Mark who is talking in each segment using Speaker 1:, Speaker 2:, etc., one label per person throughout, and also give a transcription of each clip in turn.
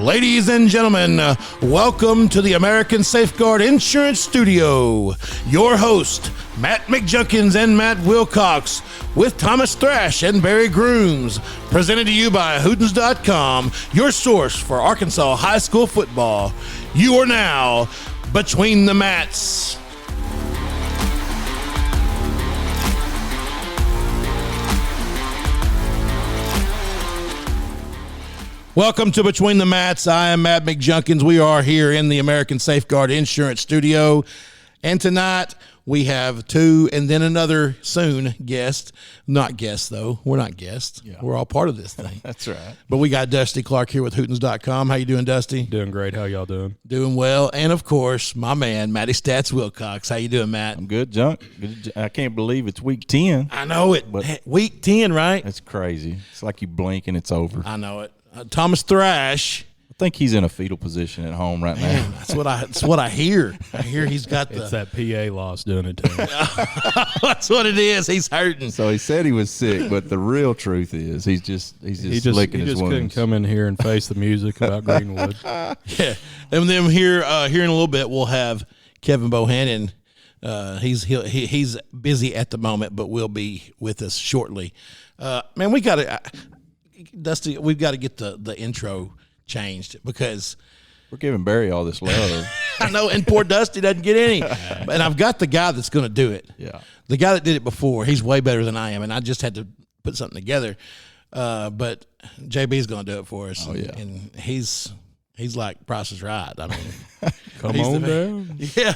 Speaker 1: Ladies and gentlemen, welcome to the American Safeguard Insurance Studio. Your host, Matt McJunkins and Matt Wilcox, with Thomas Thrash and Barry Grooms. Presented to you by Hootens.com, your source for Arkansas high school football. You are now Between the Mats. Welcome to Between the Mats. I am Matt McJunkins. We are here in the American Safeguard Insurance Studio. And tonight we have two and then another soon guest. Not guests, though. We're not guests. Yeah. We're all part of this thing.
Speaker 2: That's right.
Speaker 1: But we got Dusty Clark here with Hootens.com. How you doing, Dusty?
Speaker 3: Doing great. How y'all doing?
Speaker 1: Doing well. And, of course, my man, Matty Stats Wilcox. How you doing, Matt?
Speaker 2: I'm good, Junk. I can't believe it's week 10.
Speaker 1: I know it. But week 10, right?
Speaker 2: That's crazy. It's like you blink and it's over.
Speaker 1: I know it. Thomas Thrash.
Speaker 2: I think he's in a fetal position at home right now.
Speaker 1: That's what I hear. I hear he's got
Speaker 3: It's that PA loss doing it to him.
Speaker 1: That's what it is. He's hurting.
Speaker 2: So he said he was sick, but the real truth is he's just licking his wounds.
Speaker 3: He just couldn't come in here and face the music about Greenwood.
Speaker 1: Yeah, and then here in a little bit we'll have Kevin Bohannon. He's busy at the moment, but will be with us shortly. Man, we got to. Dusty, we've got to get the intro changed because
Speaker 2: we're giving Barry all this love.
Speaker 1: I know, and poor Dusty doesn't get any. And I've got the guy that's going to do it.
Speaker 2: Yeah,
Speaker 1: the guy that did it before. He's way better than I am, and I just had to put something together. But JB's going to do it for us.
Speaker 2: Oh yeah,
Speaker 1: and he's like Price is Right. I mean,
Speaker 3: come on down.
Speaker 1: Yeah,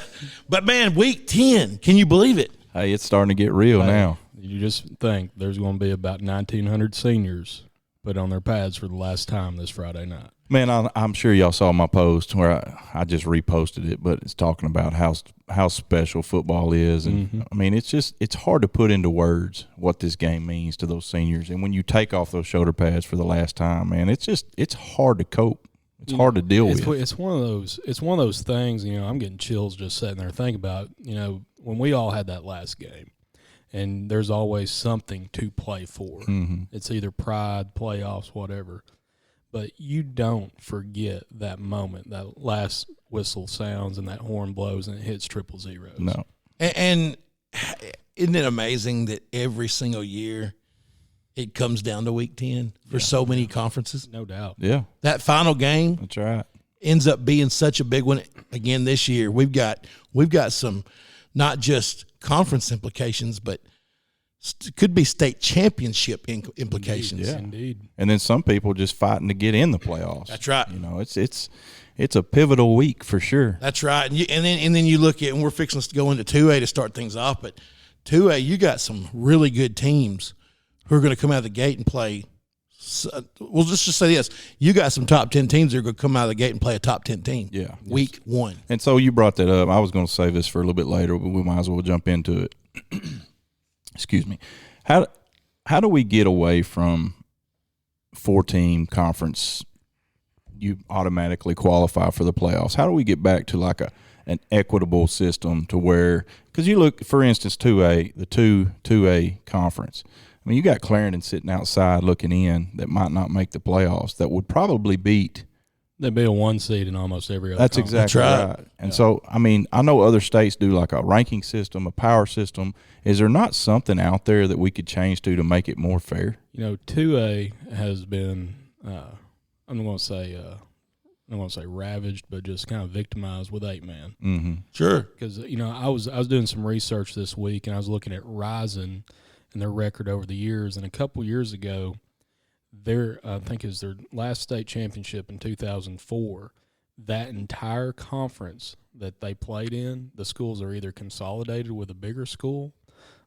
Speaker 1: but man, week 10. Can you believe it?
Speaker 2: Hey, it's starting to get real now.
Speaker 3: You just think there's going to be about 1,900 seniors put on their pads for the last time this Friday night.
Speaker 2: Man, I'm sure y'all saw my post where I just reposted it, but it's talking about how special football is. And I mean, it's hard to put into words what this game means to those seniors. And when you take off those shoulder pads for the last time, man, it's hard to cope. It's hard to deal with.
Speaker 3: It's one of those things, I'm getting chills just sitting there thinking about, when we all had that last game. And there's always something to play for. Mm-hmm. It's either pride, playoffs, whatever. But you don't forget that moment, that last whistle sounds and that horn blows and it hits 000.
Speaker 2: No.
Speaker 1: And isn't it amazing that every single year it comes down to week 10 for so many conferences?
Speaker 3: No doubt.
Speaker 2: Yeah.
Speaker 1: That final game.
Speaker 2: That's right.
Speaker 1: Ends up being such a big one again this year. We've got some not just conference implications, but could be state championship implications.
Speaker 3: Indeed.
Speaker 2: And then some people just fighting to get in the playoffs.
Speaker 1: That's right.
Speaker 2: It's a pivotal week for sure.
Speaker 1: That's right. And then you look at, and we're fixing to go into 2A to start things off, but 2A, you got some really good teams who are going to come out of the gate and play. Well, let's just say this. You got some top 10 teams that are going to come out of the gate and play a top 10 team.
Speaker 2: Yeah.
Speaker 1: Week 1.
Speaker 2: And so you brought that up. I was going to save this for a little bit later, but we might as well jump into it. Excuse me. How do we get away from 4-team conference? You automatically qualify for the playoffs. How do we get back to like an equitable system to where, because you look, for instance, 2A, the 2A conference. I mean, you got Clarendon sitting outside looking in that might not make the playoffs that would probably beat.
Speaker 3: They'd be a 1 seed in almost every other
Speaker 2: That's
Speaker 3: conference.
Speaker 2: exactly right. And so, I mean, I know other states do like a ranking system, a power system. Is there not something out there that we could change to make it more fair?
Speaker 3: 2A has been, I'm going to say ravaged, but just kind of victimized with 8-man.
Speaker 2: Mm-hmm.
Speaker 1: Sure.
Speaker 3: Because, I was doing some research this week, and I was looking at Rising and their record over the years. And a couple years ago, I think it was their last state championship in 2004, that entire conference that they played in, the schools are either consolidated with a bigger school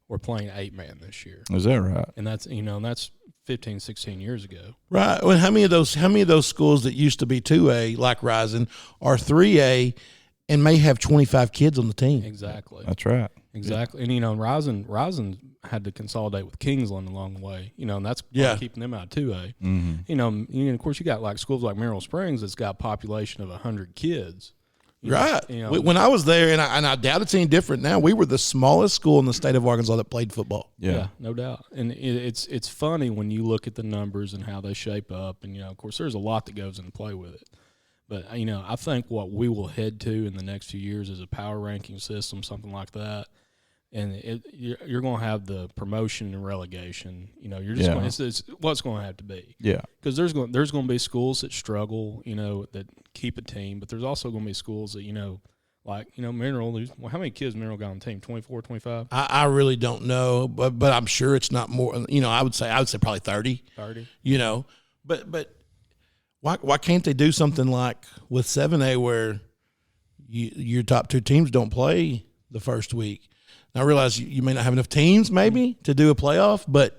Speaker 3: or playing 8-man this year.
Speaker 2: Is that right?
Speaker 3: And that's 15, 16 years ago.
Speaker 1: Right. Well, how many of those schools that used to be 2A, like Rising, are 3A and may have 25 kids on the team?
Speaker 3: Exactly.
Speaker 2: That's right.
Speaker 3: Exactly. And, Rising had to consolidate with Kingsland along the way, and that's keeping them out of 2A.
Speaker 2: Mm-hmm.
Speaker 3: And of course, you got like schools like Mineral Springs that's got a population of 100 kids.
Speaker 1: Right. When I was there, and I doubt it's any different now, we were the smallest school in the state of Arkansas that played football.
Speaker 3: Yeah, no doubt. And it's funny when you look at the numbers and how they shape up. And, of course, there's a lot that goes into play with it. But, I think what we will head to in the next few years is a power ranking system, something like that. And you're going to have the promotion and relegation. You're just going. It's what's going to have to be.
Speaker 2: Yeah.
Speaker 3: Because there's going to be schools that struggle, that keep a team, but there's also going to be schools that Mineral. How many kids Mineral got on the team? 24, 25?
Speaker 1: I really don't know, but I'm sure it's not more. I would say probably 30.
Speaker 3: 30.
Speaker 1: But why can't they do something like with 7A where your top two teams don't play the first week? Now, I realize you may not have enough teams maybe to do a playoff, but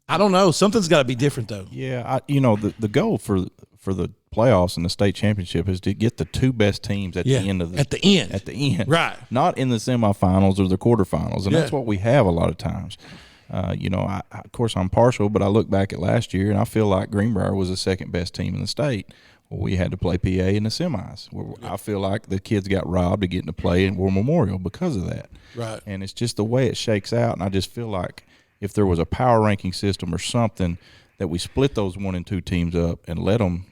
Speaker 1: I don't know. Something's got to be different though.
Speaker 2: Yeah, the goal for the playoffs and the state championship is to get the two best teams at the end of
Speaker 1: at the end,
Speaker 2: right? Not in the semifinals or the quarterfinals, and that's what we have a lot of times. Of course, I'm partial, but I look back at last year and I feel like Greenbrier was the second best team in the state. Well, we had to play PA in the semis. I feel like the kids got robbed of getting to play in War Memorial because of that.
Speaker 1: Right.
Speaker 2: And it's just the way it shakes out. And I just feel like if there was a power ranking system or something that we split those 1 and 2 teams up and let them,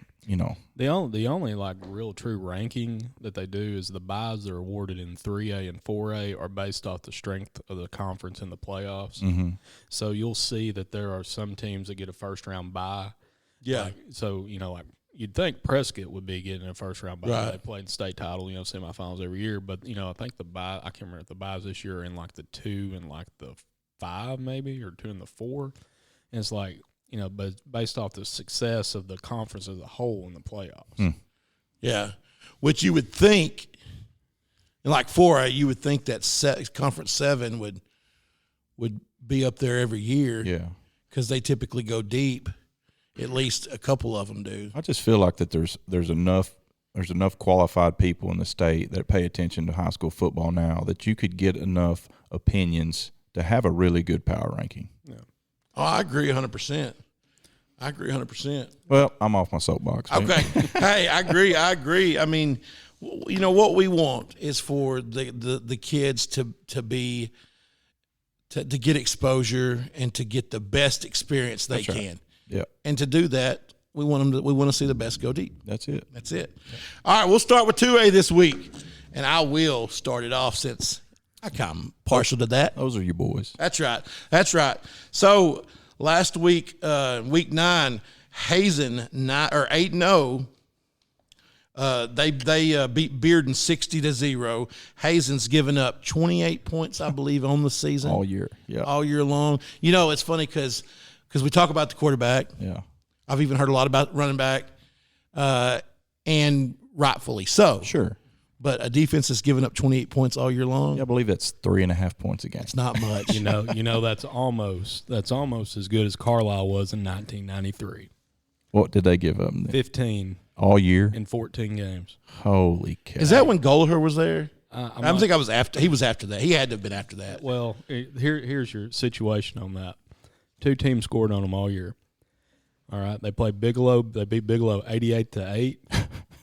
Speaker 3: The only real true ranking that they do is the buys that are awarded in 3A and 4A are based off the strength of the conference in the playoffs.
Speaker 2: Mm-hmm.
Speaker 3: So you'll see that there are some teams that get a first round bye.
Speaker 1: Yeah.
Speaker 3: You'd think Prescott would be getting a first round bye.
Speaker 1: Right.
Speaker 3: They played the state title, semifinals every year. But I think the bye, I can't remember if the buys this year are in the 2 and the 5 maybe, or 2 and the 4. And it's but based off the success of the conference as a whole in the playoffs.
Speaker 1: Yeah, which you would think, in 4A, you would think that Conference 7 would be up there every year.
Speaker 2: Yeah,
Speaker 1: because they typically go deep. At least a couple of them do.
Speaker 2: I just feel like that there's enough qualified people in the state that pay attention to high school football now that you could get enough opinions to have a really good power ranking.
Speaker 1: Yeah. Oh, I agree 100%. I agree 100%.
Speaker 2: Well, I'm off my soapbox.
Speaker 1: Okay. Hey, I agree. I mean, what we want is for the kids to get exposure and to get the best experience they can.
Speaker 2: Yeah.
Speaker 1: And to do that, we want to see the best go deep.
Speaker 2: That's it.
Speaker 1: Yeah. All right, we'll start with 2A this week. And I will start it off since I kind of partial to that.
Speaker 2: Those are your boys.
Speaker 1: That's right. So last week, week 9, Hazen 8-0. They beat Bearden 60-0. Hazen's given up 28 points, I believe, on the season
Speaker 2: all year. Yeah,
Speaker 1: all year long. It's funny because we talk about the quarterback.
Speaker 2: Yeah,
Speaker 1: I've even heard a lot about running back, and rightfully so.
Speaker 2: Sure.
Speaker 1: But a defense that's given up 28 points all year long.
Speaker 2: Yeah, I believe that's 3.5 points a game.
Speaker 1: It's not much.
Speaker 3: That's almost as good as Carlisle was in 1993.
Speaker 2: What did they give up?
Speaker 3: 15
Speaker 2: all year
Speaker 3: in 14 games.
Speaker 2: Holy cow!
Speaker 1: Is that when Gallagher was there?
Speaker 3: I
Speaker 1: think I was after. He was after that. He had to have been after that.
Speaker 3: Well, here's your situation on that. 2 teams scored on them all year. All right, they played Bigelow. They beat Bigelow 88-8.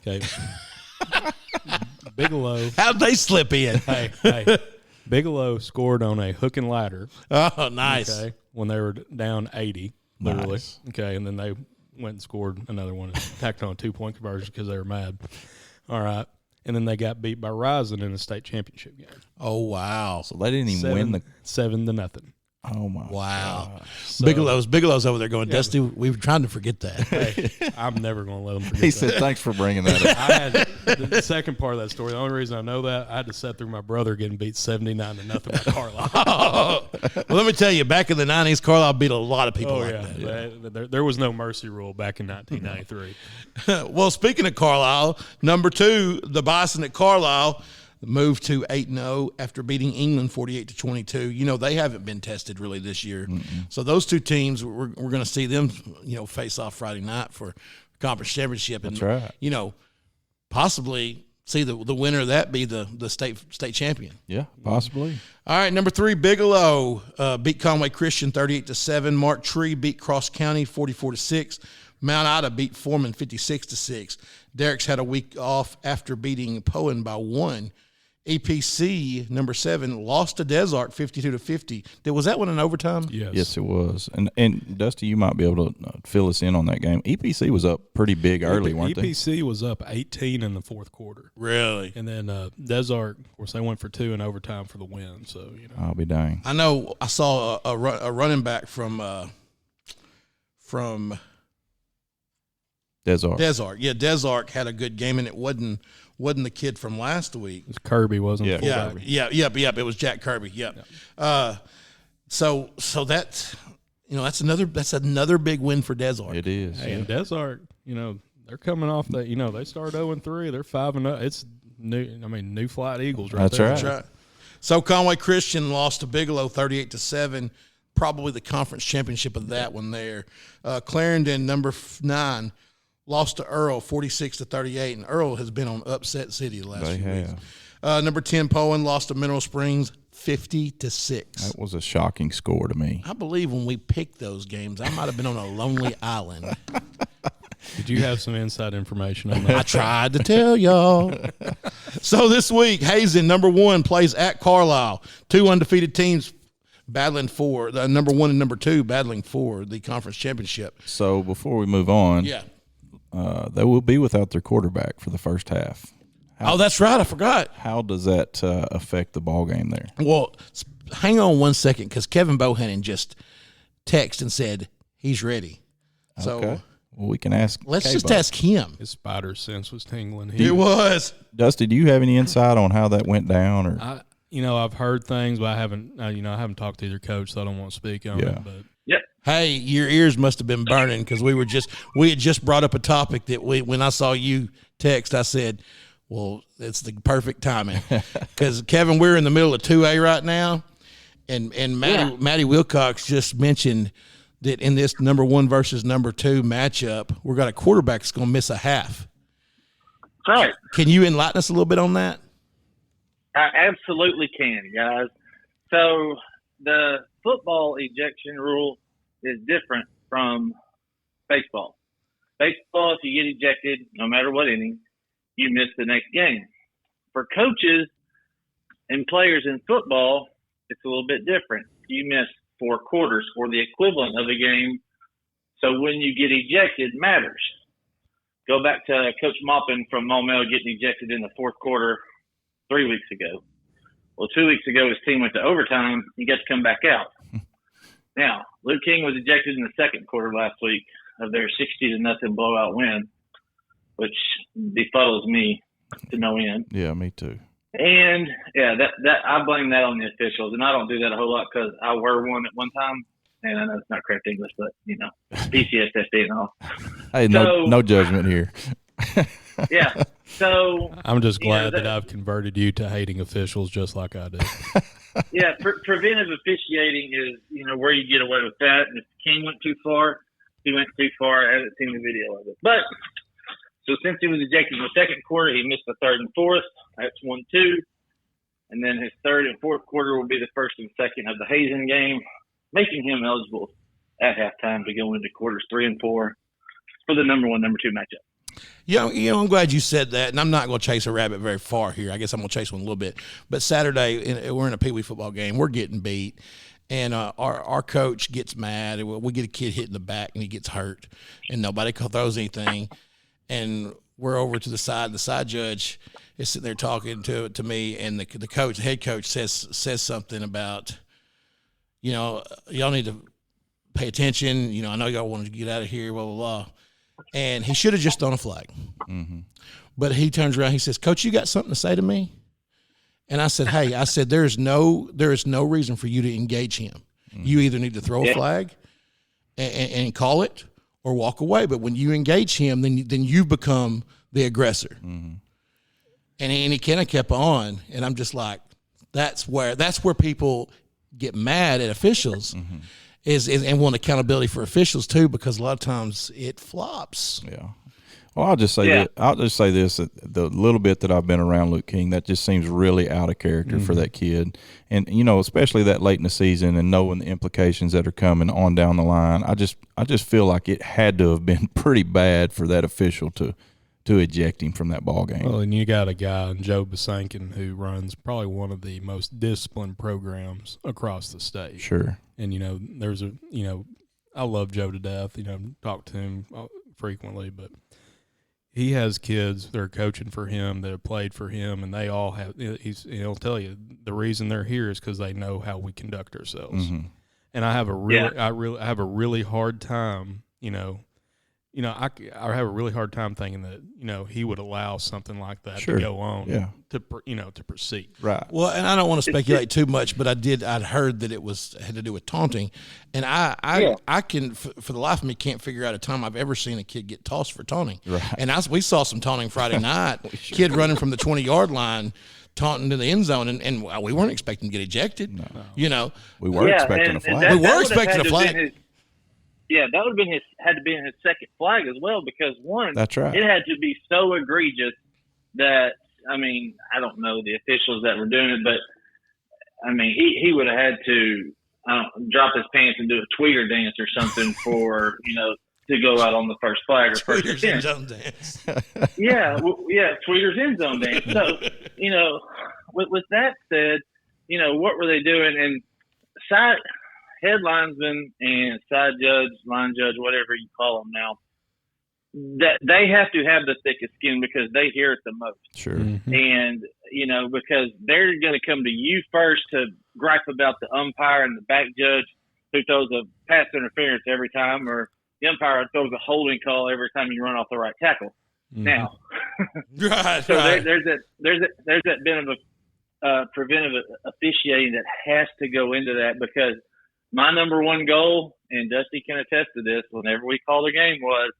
Speaker 3: Okay. Bigelow.
Speaker 1: How'd they slip in?
Speaker 3: Hey. Bigelow scored on a hook and ladder.
Speaker 1: Oh, nice.
Speaker 3: Okay, when they were down 80, literally.
Speaker 2: Nice.
Speaker 3: Okay, and then they went and scored another one and tacked on a 2-point conversion because they were mad. All right. And then they got beat by Rising in the state championship game.
Speaker 1: Oh, wow.
Speaker 2: So they didn't even win the
Speaker 3: 7-0.
Speaker 2: Oh my!
Speaker 1: Wow.
Speaker 2: God.
Speaker 3: So,
Speaker 1: Bigelow's over there going, Dusty, we were trying to forget that.
Speaker 3: Hey, I'm never going to let them forget
Speaker 2: He
Speaker 3: that.
Speaker 2: said, "Thanks for bringing that up."
Speaker 3: I had the second part of that story. The only reason I know that I had to sit through my brother getting beat 79-0 by Carlisle.
Speaker 1: Well, let me tell you, back in the 90s, Carlisle beat a lot of people
Speaker 3: that. Yeah. There was no mercy rule back in 1993.
Speaker 1: Well, speaking of Carlisle, number 2, the Bison at Carlisle moved to 8-0 after beating England 48-22. They haven't been tested really this year. Mm-mm. So those 2 teams, we're going to see them, face off Friday night for conference championship. And,
Speaker 2: that's right.
Speaker 1: Possibly see the winner of that be the state champion.
Speaker 2: Yeah, possibly.
Speaker 1: All right, number 3, Bigelow beat Conway Christian 38-7. Mark Tree beat Cross County 44-6. Mount Ida beat Foreman 56-6. Derrick's had a week off after beating Poen by 1 EPC number 7 lost to Desart 52-50. Was that one in overtime?
Speaker 2: Yes, it was. And Dusty, you might be able to fill us in on that game. EPC was up pretty big early, weren't they?
Speaker 3: EPC was up 18 in the fourth quarter.
Speaker 1: Really?
Speaker 3: And then Desart, of course, they went for 2 in overtime for the win. So
Speaker 2: I'll be dang.
Speaker 1: I know. I saw a running back from
Speaker 2: Desart.
Speaker 1: Yeah, Desart had a good game, and it wasn't the kid from last week.
Speaker 3: It was Kirby, wasn't it?
Speaker 1: Yep. It was Jack Kirby. Yep. So that's that's another big win for Desart.
Speaker 2: It is.
Speaker 3: Hey, and Desart, they're coming off that. They started 0-3. They're 5-0. It's new Flight Eagles right there.
Speaker 2: That's right.
Speaker 1: So Conway Christian lost to Bigelow 38-7. Probably the conference championship of that one there. Clarendon, number 9, lost to Earl 46-38, and Earl has been on upset city the last few weeks. Number 10, Poen lost to Mineral Springs 50-6.
Speaker 2: That was a shocking score to me.
Speaker 1: I believe when we picked those games, I might have been on a lonely island.
Speaker 3: Did you have some inside information on that?
Speaker 1: I tried to tell y'all. So this week, Hazen, number 1, plays at Carlisle. 2 undefeated teams battling for the number 1 and number 2 battling for the conference championship.
Speaker 2: So before we move on, they will be without their quarterback for the first half.
Speaker 1: That's right. I forgot.
Speaker 2: How does that affect the ball game there?
Speaker 1: Well, hang on one second, because Kevin Bohannon just texted and said he's ready. So
Speaker 2: well, we can ask.
Speaker 1: Let's just ask him.
Speaker 3: His spider sense was tingling.
Speaker 1: It was.
Speaker 2: Dusty, do you have any insight on how that went down? Or
Speaker 3: I've heard things, but I haven't. I haven't talked to either coach, so I don't want to speak on it. But
Speaker 1: hey, your ears must have been burning, because we had just brought up a topic that when I saw you text, I said, well, it's the perfect timing, because Kevin, we're in the middle of 2A right now, and Matty Wilcox just mentioned that in this number 1 versus number 2 matchup, we've got a quarterback that's going to miss a half.
Speaker 4: That's right.
Speaker 1: Can you enlighten us a little bit on that?
Speaker 4: I absolutely can, guys. So the football ejection rule is different from baseball. Baseball, if you get ejected, no matter what inning, you miss the next game. For coaches and players in football, it's a little bit different. You miss 4 quarters or the equivalent of a game. So when you get ejected matters. Go back to Coach Maupin from Maumelle getting ejected in the 4th quarter 3 weeks ago. Well, 2 weeks ago, his team went to overtime. He got to come back out. Now, Luke King was ejected in the 2nd quarter last week of their 60-0 blowout win, which befuddles me to no end.
Speaker 2: Yeah, me too.
Speaker 4: And that I blame that on the officials, and I don't do that a whole lot because I were one at one time, and I know it's not correct English, but PCSSD and all.
Speaker 2: Hey, no judgment here.
Speaker 4: Yeah. So
Speaker 3: I'm just glad that I've converted you to hating officials just like I do.
Speaker 4: Yeah, preventive officiating is where you get away with that, and if King went too far, he went too far. I haven't seen the video of it, but. So since he was ejected in the 2nd quarter, he missed the 3rd and 4th. That's 1-2. And then his 3rd and 4th quarter will be the 1st and 2nd of the Hazen game, making him eligible at halftime to go into quarters 3 and 4 for the number 1, number 2 matchup.
Speaker 1: Yeah, I'm glad you said that, and I'm not going to chase a rabbit very far here. I guess I'm going to chase one a little bit. But Saturday, we're in a Pee Wee football game. We're getting beat, and our coach gets mad. And we get a kid hit in the back, and he gets hurt, and nobody throws anything. And we're over to the side. The side judge is sitting there talking to me, and the head coach says something about, y'all need to pay attention. I know y'all wanted to get out of here, blah, blah, blah. And he should have just thrown a flag. Mm-hmm. But he turns around, he says, Coach, you got something to say to me? And I said, hey, there is no reason for you to engage him. Mm-hmm. You either need to throw a flag and call it, or walk away. But when you engage him, then you become the aggressor. Mm-hmm. And he kind of kept on. And I'm just like, that's where people get mad at officials, mm-hmm. is and want accountability for officials too, because a lot of times it flops.
Speaker 2: Yeah. Well, I'll just say this: the little bit that I've been around Luke King, that just seems really out of character for that kid, and especially that late in the season, and knowing the implications that are coming on down the line. I just feel like it had to have been pretty bad for that official to to eject him from that ball game.
Speaker 3: Well, and you got a guy, Joe Basankin, who runs probably one of the most disciplined programs across the state.
Speaker 2: Sure.
Speaker 3: And, I love Joe to death, talk to him frequently, but he has kids that are coaching for him, that have played for him, and they all have, he'll tell you the reason they're here is because they know how we conduct ourselves.
Speaker 2: Mm-hmm.
Speaker 3: And I have I have a really hard time, I have a really hard time thinking that, he would allow something like that
Speaker 2: Sure.
Speaker 3: to go on
Speaker 2: Yeah.
Speaker 3: to proceed.
Speaker 2: Right.
Speaker 1: Well, and I don't want to speculate too much, but I'd heard that it had to do with taunting, and I can for the life of me can't figure out a time I've ever seen a kid get tossed for taunting.
Speaker 2: Right.
Speaker 1: And we saw some taunting Friday night, kid running from the 20-yard line, taunting to the end zone, and we weren't expecting to get ejected. No.
Speaker 2: We were expecting a flag.
Speaker 1: We were expecting a flag.
Speaker 4: That would have had to be his second flag as well, because one,
Speaker 2: That's right.
Speaker 4: it had to be so egregious that, I don't know the officials that were doing it, but he would have had to drop his pants and do a tweeter dance or something for to go out on the first flag or first
Speaker 1: Tweeters end zone dance.
Speaker 4: Tweeters end zone dance. So with that said, what were they doing? And head linesman and side judge, line judge, whatever you call them now, that they have to have the thickest skin because they hear it the most.
Speaker 2: Sure.
Speaker 3: Mm-hmm.
Speaker 4: And, because they're going to come to you first to gripe about the umpire and the back judge who throws a pass interference every time, or the umpire throws a holding call every time you run off the right tackle.
Speaker 3: Mm-hmm.
Speaker 4: Now,
Speaker 1: Right.
Speaker 4: so there's that bit of preventive officiating that has to go into that, because my number one goal, and Dusty can attest to this, whenever we called a game, was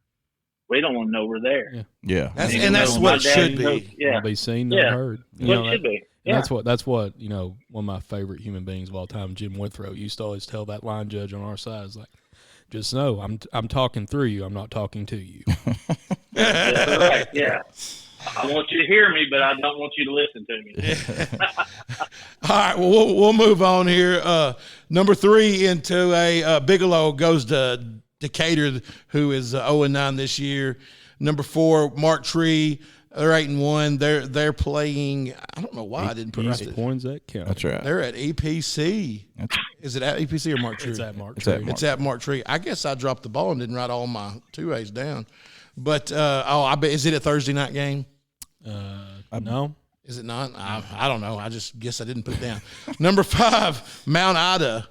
Speaker 4: we don't want to know we're there.
Speaker 2: Yeah.
Speaker 1: That's what it should be.
Speaker 4: Yeah.
Speaker 3: Want to be seen, not heard.
Speaker 4: What it should be. Yeah.
Speaker 3: That's what one of my favorite human beings of all time, Jim Withrow, used to always tell that line judge on our side, is like, just know I'm talking through you, I'm not talking to you.
Speaker 4: That's right. Yeah. I want you to hear me, but I don't want you to listen to me.
Speaker 1: All right, well, we'll move on here. Number 3 into a Bigelow goes to Decatur, who is 0-9 this year. Number 4, Mark Tree, they're 8-1. They're playing. I don't know why I didn't put it right.
Speaker 3: Points that count.
Speaker 2: That's right.
Speaker 1: They're at EPC. Is it at EPC or Mark Tree?
Speaker 3: It's at Mark
Speaker 2: It's
Speaker 3: Tree.
Speaker 2: at Mark.
Speaker 1: It's at Mark Tree. I guess I dropped the ball and didn't write all my 2A's down. But I bet, is it a Thursday night game?
Speaker 3: No.
Speaker 1: Is it not? I don't know. I just guess I didn't put it down. Number 5, Mount Ida.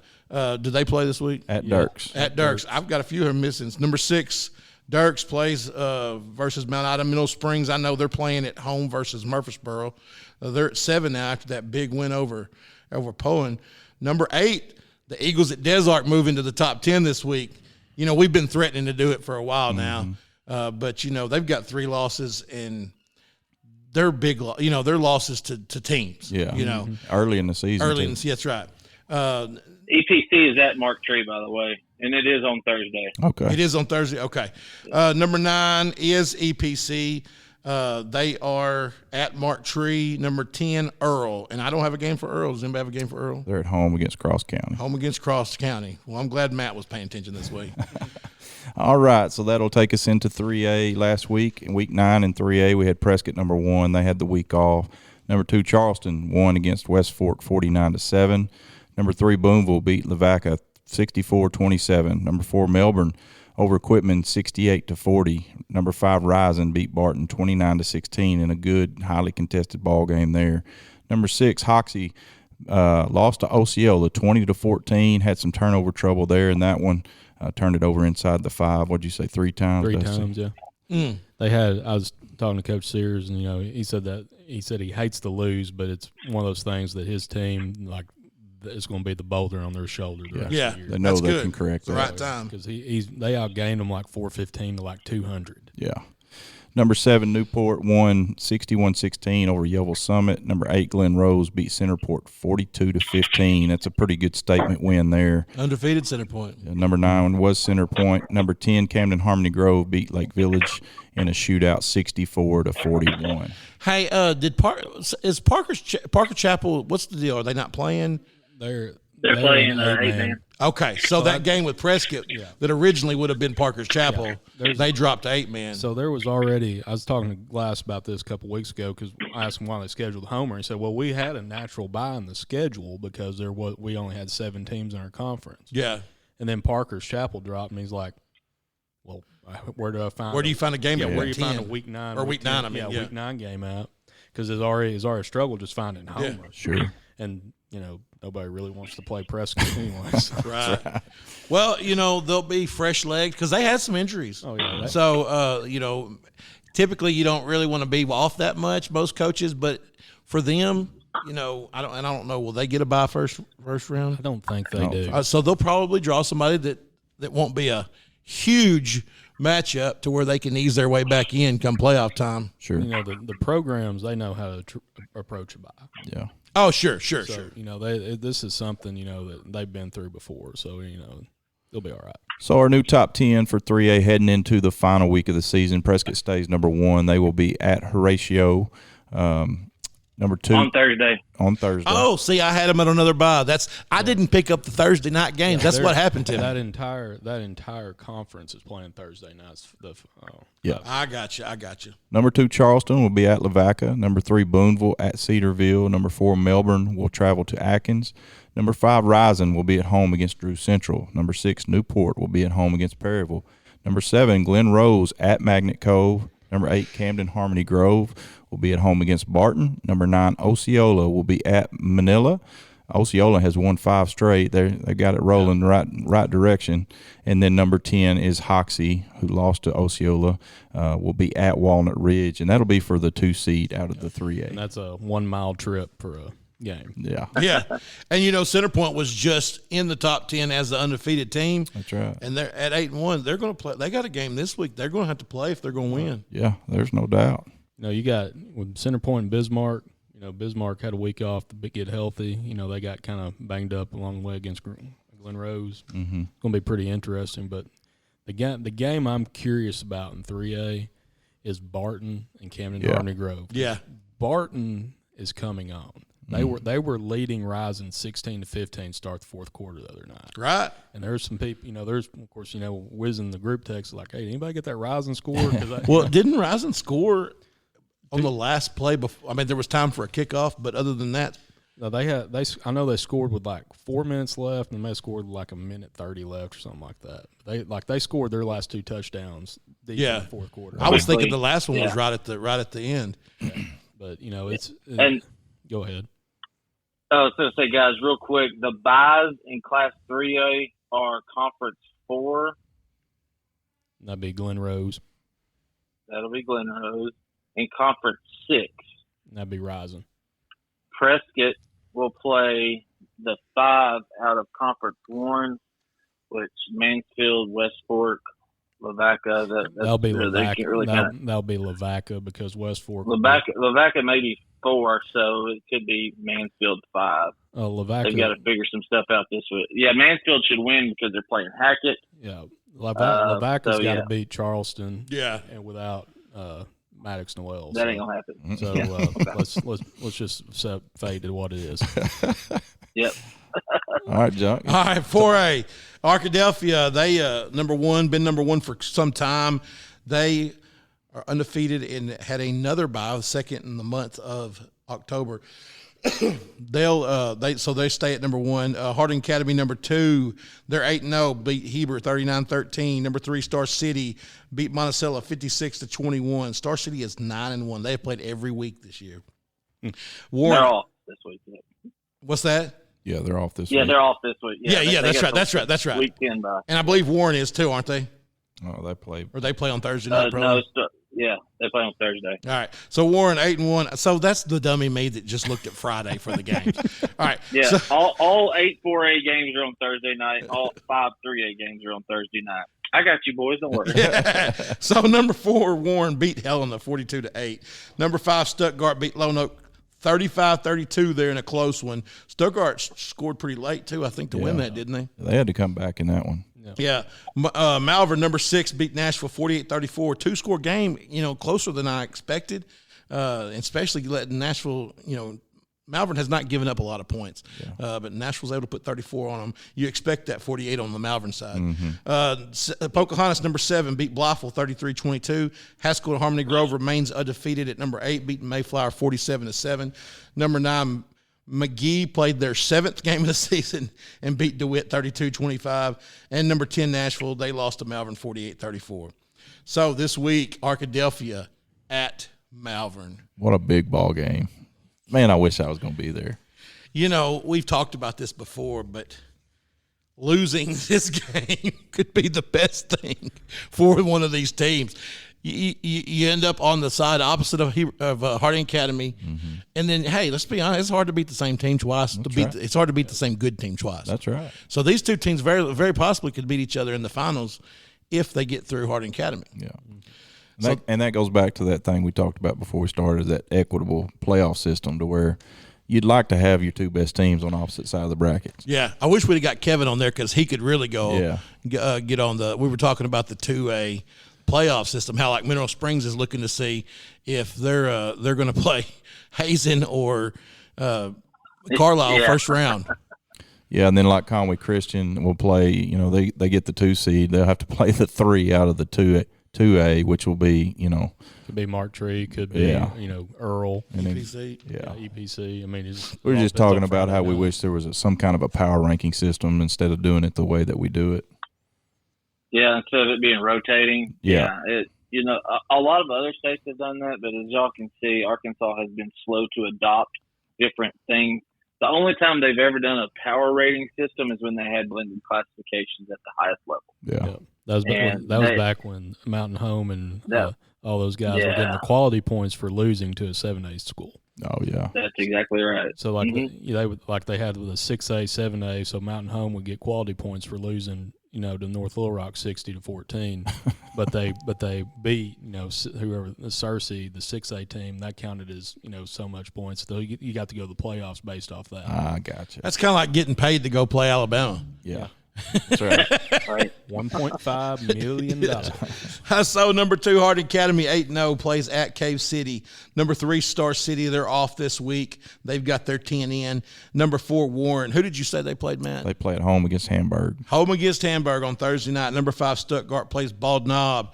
Speaker 1: Do they play this week?
Speaker 2: At Dirks.
Speaker 1: At Dirks. I've got a few here missing. Number 6, Dirks plays versus Mount Ida. Middle Springs, I know they're playing at home versus Murfreesboro. They're at 7 now after that big win over Poland. Number 8, the Eagles at Desart move into the top 10 this week. We've been threatening to do it for a while now. But, they've got 3 losses, and they're big, they're losses to teams.
Speaker 2: Yeah. Early in the season.
Speaker 1: That's right.
Speaker 4: EPC is at Mark Tree, by the way, and it is on Thursday.
Speaker 2: Okay.
Speaker 1: It is on Thursday. Okay. Number 9 is EPC. They are at Mark Tree. Number 10, Earl. And I don't have a game for Earl. Does anybody have a game for Earl?
Speaker 2: They're at home against Cross County.
Speaker 1: Home against Cross County. Well, I'm glad Matt was paying attention this week.
Speaker 2: All right, so that'll take us into 3A last week. In week 9 in 3A, we had Prescott number 1. They had the week off. Number 2, Charleston won against West Fork 49-7. Number 3, Boonville beat Lavaca 64-27. Number 4, Melbourne over Quitman 68-40. Number 5, Rising beat Barton 29-16 in a good, highly contested ball game there. Number 6, Hoxie lost to Osceola 20-14. Had some turnover trouble there in that one. Turned it over inside the 5. What'd you say, 3 times?
Speaker 3: 3 times, yeah. I was talking to Coach Sears, and he said he hates to lose, but it's one of those things that his team, like, it's going to be the boulder on their shoulder the rest of the year.
Speaker 2: They know
Speaker 1: That's
Speaker 2: they
Speaker 1: good.
Speaker 2: can correct that.
Speaker 1: Right time.
Speaker 3: Because they outgained them like 415 to like 200.
Speaker 2: Yeah. Number 7, Newport won 61-16 over Yeovil Summit. Number 8, Glen Rose beat Centerport 42-15. That's a pretty good statement win there.
Speaker 1: Undefeated Center Point.
Speaker 2: Number 9 was Center Point. Number 10, Camden Harmony Grove beat Lake Village in a shootout 64-41.
Speaker 1: Hey, is Parker Chapel? What's the deal? Are they not playing?
Speaker 3: They're
Speaker 4: They're playing 8-man.
Speaker 1: Okay, so that game with Prescott that originally would have been Parker's Chapel, they dropped to 8-man.
Speaker 3: So there was already – I was talking to Glass about this a couple weeks ago because I asked him why they scheduled the homer. He said, well, we had a natural bye in the schedule because we only had 7 teams in our conference.
Speaker 1: Yeah.
Speaker 3: And then Parker's Chapel dropped, and he's like, well, where do you find
Speaker 1: a game at
Speaker 3: where do you
Speaker 1: 10?
Speaker 3: find a week 9
Speaker 1: or week 9?
Speaker 3: Week 9 game out because it's already a struggle just finding homers.
Speaker 2: Yeah, sure.
Speaker 3: And nobody really wants to play Prescott anyways.
Speaker 1: Right. Well, they'll be fresh-legged because they had some injuries.
Speaker 3: Oh yeah.
Speaker 1: So typically you don't really want to be off that much, most coaches, but for them, I don't know. Will they get a bye first round?
Speaker 3: I don't think they do.
Speaker 1: So they'll probably draw somebody that won't be a huge matchup to where they can ease their way back in come playoff time.
Speaker 2: Sure.
Speaker 3: The programs, they know how to approach a bye.
Speaker 2: Yeah.
Speaker 1: Oh, sure.
Speaker 3: This is something that they've been through before, so they'll be all right.
Speaker 2: So our new top 10 for 3A heading into the final week of the season. Prescott stays number 1. They will be at Horatio. Number 2
Speaker 4: on Thursday.
Speaker 1: Oh, see, I had them at another bye. I didn't pick up the Thursday night games. That's what happened to me.
Speaker 3: That entire conference is playing Thursday nights.
Speaker 1: I got you.
Speaker 2: Number 2 Charleston will be at Lavaca. Number 3 Booneville at Cedarville. Number 4 Melbourne will travel to Atkins. Number 5 Rising will be at home against Drew Central. Number 6 Newport will be at home against Perryville. Number 7 Glen Rose at Magnet Cove. Number 8 Camden Harmony Grove will be at home against Barton. Number 9 Osceola will be at Manila. Osceola has won 5 straight. They got it rolling the right direction. And then number 10 is Hoxie, who lost to Osceola, will be at Walnut Ridge, and that'll be for the 2 seed out of the 3A.
Speaker 3: And that's a 1-mile trip for a game.
Speaker 2: Yeah.
Speaker 1: Yeah. And Centerpoint was just in the top 10 as the undefeated team.
Speaker 2: That's right.
Speaker 1: And they're at 8-1. They're going to play. They got a game this week. They're going to have to play if they're going to win.
Speaker 2: Yeah, there's no doubt.
Speaker 3: You got with Centerpoint and Bismarck. Bismarck had a week off to get healthy. They got kind of banged up along the way against Glen Rose.
Speaker 2: Mm-hmm.
Speaker 3: It's going to be pretty interesting. But the game I'm curious about in 3A is Barton and Camden Harmony Grove.
Speaker 1: Yeah.
Speaker 3: Barton is coming on. They were leading Rising 16-15 start the fourth quarter the other night.
Speaker 1: Right.
Speaker 3: And there's some people, there's of course, Wiz in the group text like, hey, anybody get that Rising score?
Speaker 1: Well, didn't Rising score on the last play before? I mean, there was time for a kickoff, but other than that,
Speaker 3: no, I know they scored with like 4 minutes left, and they scored with like 1:30 left or something like that. They scored their last 2 touchdowns deep in the fourth quarter.
Speaker 1: I was thinking the last one was right at the end.
Speaker 3: Yeah. But go ahead.
Speaker 4: I was going to say, guys, real quick, the buys in Class 3A are Conference 4.
Speaker 3: That'd be Glen Rose.
Speaker 4: That'll be Glen Rose. In Conference 6.
Speaker 3: That'd be Rising.
Speaker 4: Prescott will play the 5 out of Conference 1, which Mansfield, Westfork, Lavaca.
Speaker 3: That'll be Lavaca. That'll be Lavaca because Westfork.
Speaker 4: Lavaca may be 4, so it could be Mansfield 5.
Speaker 3: Lavaca.
Speaker 4: They've got to figure some stuff out this week. Yeah, Mansfield should win because they're playing Hackett.
Speaker 3: Yeah, Lavaca's got to beat Charleston.
Speaker 1: Yeah,
Speaker 3: and without Maddox Noel.
Speaker 4: That ain't gonna happen.
Speaker 3: So let's just set fade to what it is.
Speaker 4: Yep.
Speaker 2: All right, John.
Speaker 1: All right, 4A. Arkadelphia, they been number one for some time. They are undefeated and had another bye, the second in the month of October. They stay at number 1. Harding Academy number 2. They're 8-0, beat Heber 39-13. Number 3 Star City beat Monticello 56-21. Star City is 9-1. They have played every week this year.
Speaker 4: Warren, they're off this week.
Speaker 1: What's that?
Speaker 2: Yeah, they're off this week.
Speaker 4: Yeah, they're off this week.
Speaker 1: Yeah, that's right.
Speaker 4: Weekend bye.
Speaker 1: And I believe Warren is too, aren't they?
Speaker 2: Oh, they play.
Speaker 1: Or they play on Thursday night, probably?
Speaker 4: No, yeah, they play on Thursday.
Speaker 1: All right. So Warren 8-1. So that's the dummy me that just looked at Friday for the game. All right.
Speaker 4: Yeah. So, all 8 4A games are on Thursday night. All 5 3A games are on Thursday night. I got you, boys. Don't worry.
Speaker 1: Yeah. So number 4 Warren beat Helena 42-8. Number 5 Stuttgart beat Lone Oak 35-32 there in a close one. Stuttgart scored pretty late too, I think, to win that, didn't they?
Speaker 2: They had to come back in that one.
Speaker 1: Yeah. Malvern, number 6, beat Nashville 48-34. 2-score game, closer than I expected, especially letting Nashville, Malvern has not given up a lot of points, but Nashville's able to put 34 on them. You expect that 48 on the Malvern side. Pocahontas, number 7, beat Blytheville 33-22. Haskell and Harmony Grove remains undefeated at number 8, beating Mayflower 47-7. Number 9, McGee played their 7th game of the season and beat DeWitt 32-25. And number 10, Nashville, they lost to Malvern 48-34. So this week, Arkadelphia at Malvern.
Speaker 2: What a big ball game. Man, I wish I was going to be there.
Speaker 1: You know, we've talked about this before, but losing this game could be the best thing for one of these teams. You end up on the side opposite of Harding Academy, and then, hey, let's be honest, it's hard to beat the same team twice. It's hard to beat the same good team twice.
Speaker 2: That's right.
Speaker 1: So these two teams very, very possibly could beat each other in the finals if they get through Harding Academy.
Speaker 2: Yeah. And that goes back to that thing we talked about before we started, that equitable playoff system to where you'd like to have your two best teams on opposite side of the brackets.
Speaker 1: Yeah, I wish we'd have got Kevin on there because he could really go get on the – we were talking about the 2A playoff system, how like Mineral Springs is looking to see if they're going to play Hazen or Carlisle first round.
Speaker 2: Yeah, and then like Conway Christian will play, you know, they get the 2 seed. They'll have to play the 3 out of the 2A, which will be, you know.
Speaker 3: Could be Mark Tree, could be, you know, Earl.
Speaker 1: EPC.
Speaker 3: EPC. I mean,
Speaker 2: we were just talking about how we wish there was some kind of a power ranking system instead of doing it the way that we do it.
Speaker 4: Yeah, instead of it being rotating.
Speaker 2: Yeah.
Speaker 4: You know, a lot of other states have done that, but as y'all can see, Arkansas has been slow to adopt different things. The only time they've ever done a power rating system is when they had blended classifications at the highest level.
Speaker 2: Yeah.
Speaker 3: That was back when Mountain Home and all those guys were getting the quality points for losing to a 7A school.
Speaker 2: Oh yeah,
Speaker 4: that's exactly right.
Speaker 3: So they had with a 6A, 7A, so Mountain Home would get quality points for losing, you know, to North Little Rock 60-14, but they beat, you know, whoever the Searcy, the 6A team, that counted as, you know, so much points. So you got to go to the playoffs based off that.
Speaker 2: I gotcha.
Speaker 1: That's kind of like getting paid to go play Alabama.
Speaker 2: Yeah. That's right.
Speaker 3: $1.5 million.
Speaker 1: So number 2, Harding Academy 8-0 plays at Cave City. Number 3, Star City, they're off this week. They've got their 10 in. Number 4, Warren. Who did you say they played, Matt?
Speaker 2: They play at home against Hamburg.
Speaker 1: Home against Hamburg on Thursday night. Number 5, Stuttgart plays Bald Knob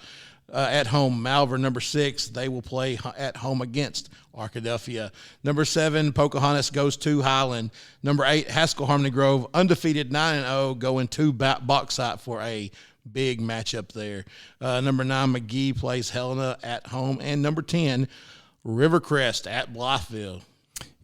Speaker 1: at home. Malvern, number 6, they will play at home against Arkadelphia. Number 7, Pocahontas goes to Highland. Number 8, Haskell Harmony Grove, undefeated 9-0, going to Bauxite for a big matchup there. Number 9, McGee plays Helena at home. And number 10, Rivercrest at Blytheville.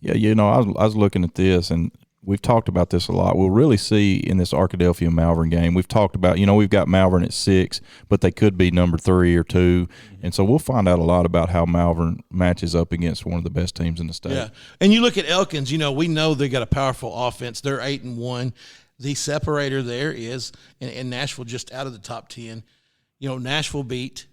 Speaker 2: Yeah, you know, I was looking at this, and we've talked about this a lot. We'll really see in this Arkadelphia Malvern game. We've talked about, you know, we've got Malvern at 6, but they could be number 3 or 2. And so we'll find out a lot about how Malvern matches up against one of the best teams in the state.
Speaker 1: Yeah. And you look at Elkins, you know, we know they got a powerful offense. They're 8-1. The separator there is, and Nashville just out of the top 10. You know, Nashville beat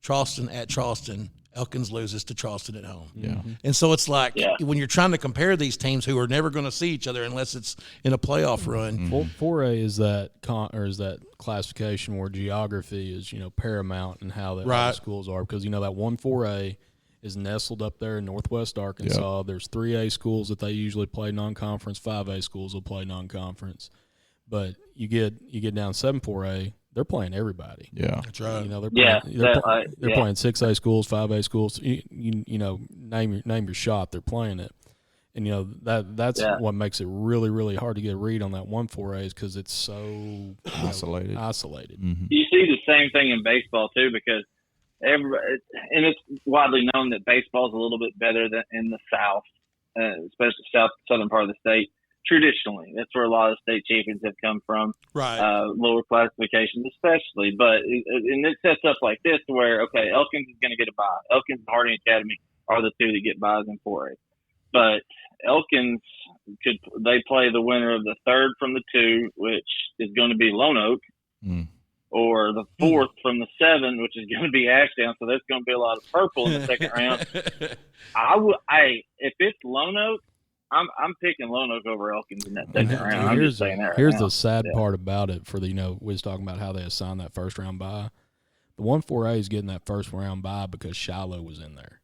Speaker 1: Charleston at Charleston. Elkins loses to Charleston at home.
Speaker 2: Yeah.
Speaker 1: And so it's like when you're trying to compare these teams who are never going to see each other unless it's in a playoff run.
Speaker 3: 4A is that classification where geography is, you know, paramount and how the schools are, because, you know, that 4A is nestled up there in northwest Arkansas. Yep. There's 3A schools that they usually play non-conference, 5A schools will play non-conference. But you get down 7-4A, they're playing everybody.
Speaker 2: Yeah,
Speaker 1: that's right.
Speaker 3: You know, they're playing 6A schools, 5A schools. You know, name your shot. They're playing it, and you know that's what makes it really, really hard to get a read on that 1-4A is because it's so
Speaker 2: isolated.
Speaker 3: Mm-hmm.
Speaker 4: You see the same thing in baseball too, because and it's widely known that baseball is a little bit better than in the South, especially southern part of the state. Traditionally, that's where a lot of state champions have come from,
Speaker 1: right?
Speaker 4: Lower classifications, especially. But it sets up like this, to where Elkins is going to get a bye. Elkins and Harding Academy are the 2 that get byes in 4A. But Elkins they play the winner of the 3rd from the 2, which is going to be Lone Oak, or the 4th from the 7, which is going to be Ashdown. So there's going to be a lot of purple in the second round. If it's Lone Oak, I'm picking Lone Oak over Elkins in that second round. I'm just saying that.
Speaker 3: Here's the sad part about it. For the, you know, we was talking about how they assigned that first round bye. The 1-4A is getting that first round bye because Shiloh was in there.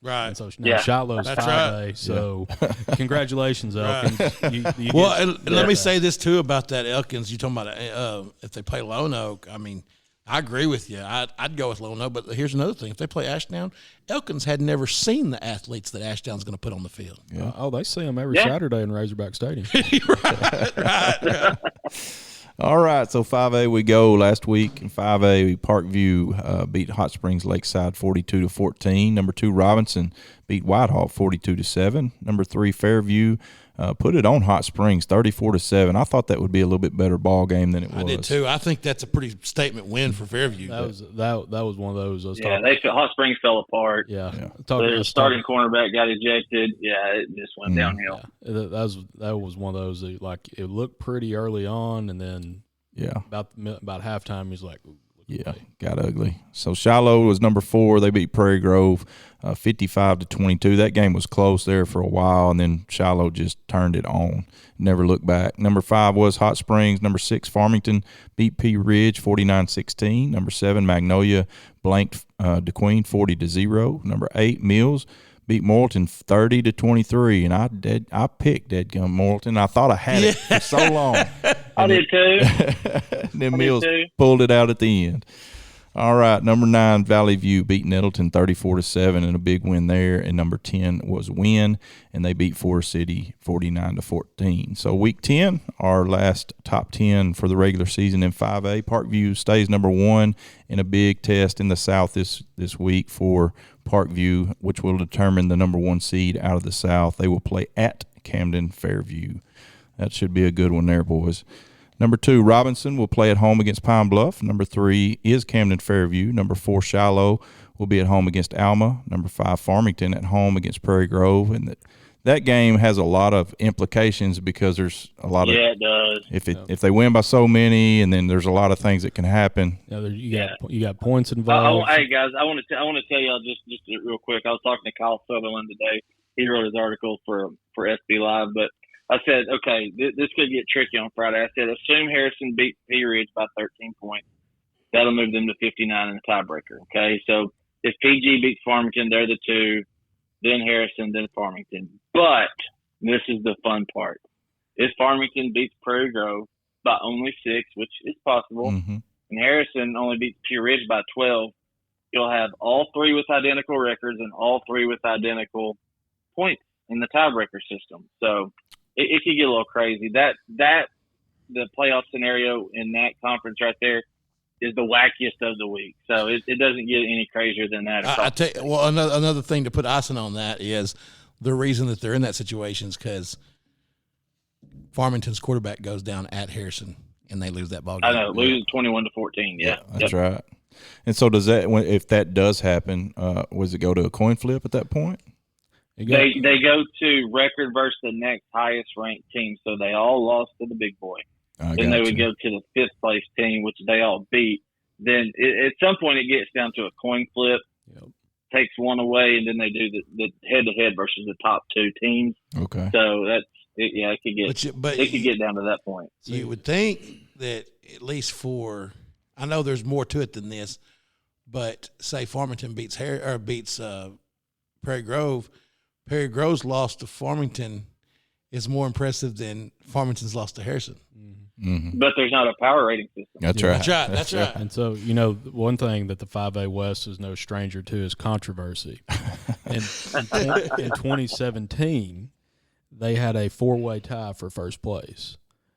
Speaker 1: Right.
Speaker 3: And so now Shiloh's
Speaker 1: That's
Speaker 3: 5A.
Speaker 1: right.
Speaker 3: So congratulations, Elkins. You
Speaker 1: Well,
Speaker 3: get-
Speaker 1: and let me say this too about that Elkins. You talking about if they play Lone Oak? I mean, I agree with you. I'd go with Lone Oak, but here's another thing: if they play Ashdown, Elkins had never seen the athletes that Ashdown's going to put on the field.
Speaker 3: they see them every Saturday in Razorback Stadium.
Speaker 1: right.
Speaker 2: All right, so 5A we go. Last week in 5A, Parkview beat Hot Springs Lakeside 42-14. Number 2 Robinson beat Whitehall 42-7. Number 3 Fairview put it on Hot Springs 34-7. I thought that would be a little bit better ball game than it was.
Speaker 1: I did too. I think that's a pretty statement win for Fairview.
Speaker 3: That was one of those.
Speaker 4: Hot Springs fell apart.
Speaker 3: Yeah.
Speaker 4: Their starting cornerback got ejected. Yeah, it just went downhill.
Speaker 3: Yeah. That was one of those that, like, it looked pretty early on, and then about halftime he's like,
Speaker 2: got ugly. So Shiloh was number 4. They beat Prairie Grove 55-22. That game was close there for a while, and then Shiloh just turned it on. Never looked back. Number 5 was Hot Springs. Number 6 Farmington beat Pea Ridge 49-16. Number 7 Magnolia blanked DeQueen 40-0. Number 8 Mills beat Morrilton 30-23, and I picked Dedgum Morrilton. I thought I had it for so long.
Speaker 4: I did too.
Speaker 2: Then Mills pulled it out at the end. All right, number 9 Valley View beat Nettleton 34-7 and a big win there. And number 10 was Wynn, and they beat Forest City 49-14. So week 10, our last top 10 for the regular season in 5A. Parkview stays number 1 in a big test in the South this week for Parkview, which will determine the number 1 seed out of the South. They will play at Camden Fairview. That should be a good one there, boys. Number 2, Robinson will play at home against Pine Bluff. Number 3 is Camden Fairview. Number 4, Shiloh will be at home against Alma. Number 5, Farmington at home against Prairie Grove. And that game has a lot of implications because there's a lot of
Speaker 4: it does.
Speaker 2: If they win by so many, and then there's a lot of things that can happen.
Speaker 3: You got points involved.
Speaker 4: Hey guys, I want to tell y'all just real quick. I was talking to Kyle Sutherland today. He wrote his article for SB Live, but I said, okay, this could get tricky on Friday. I said, assume Harrison beat Pea Ridge by 13 points. That'll move them to 59 in the tiebreaker. Okay, so if PG beats Farmington, they're the 2, then Harrison, then Farmington. But this is the fun part. If Farmington beats Prairie Grove by only 6, which is possible, and Harrison only beats Pea Ridge by 12, you'll have all 3 with identical records and all 3 with identical points in the tiebreaker system. So it could get a little crazy. That the playoff scenario in that conference right there is the wackiest of the week. So it doesn't get any crazier than that.
Speaker 1: I tell you, well, another thing to put icing on that is the reason that they're in that situation is because Farmington's quarterback goes down at Harrison and they lose that ball game.
Speaker 4: I know, lose 21-14. Yeah,
Speaker 2: that's right. And so if that does happen, does it go to a coin flip at that point?
Speaker 4: They go to record versus the next highest ranked team, so they all lost to the big boy. Then they would go to the 5th place team, which they all beat. Then at some point it gets down to a coin flip, takes one away, and then they do the head to head versus the top 2 teams.
Speaker 2: Okay.
Speaker 4: So it could get it could get down to that point.
Speaker 1: You would think that at least I know there's more to it than this, but say Farmington beats Prairie Grove. Prairie Grove's loss to Farmington is more impressive than Farmington's loss to Harrison.
Speaker 2: Mm-hmm.
Speaker 4: But there's not a power rating system.
Speaker 2: That's right.
Speaker 1: That's right.
Speaker 3: And so, one thing that the 5A West is no stranger to is controversy. In 2017, they had a 4-way tie for first place,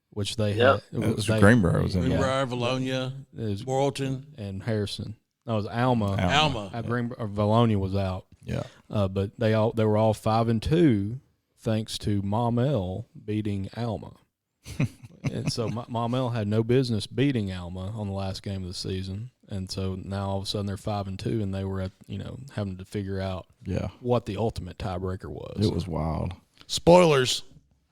Speaker 3: which they had.
Speaker 2: It was Greenbrier.
Speaker 1: Greenbrier, Valonia, Morrilton,
Speaker 3: and Harrison. That was Alma.
Speaker 1: Valonia
Speaker 3: was out.
Speaker 2: Yeah.
Speaker 3: But they were all 5-2 thanks to Mom L beating Alma. And so Mom L had no business beating Alma on the last game of the season. And so now all of a sudden they're 5-2 and they were having to figure out what the ultimate tiebreaker was.
Speaker 2: It was wild.
Speaker 1: Spoilers.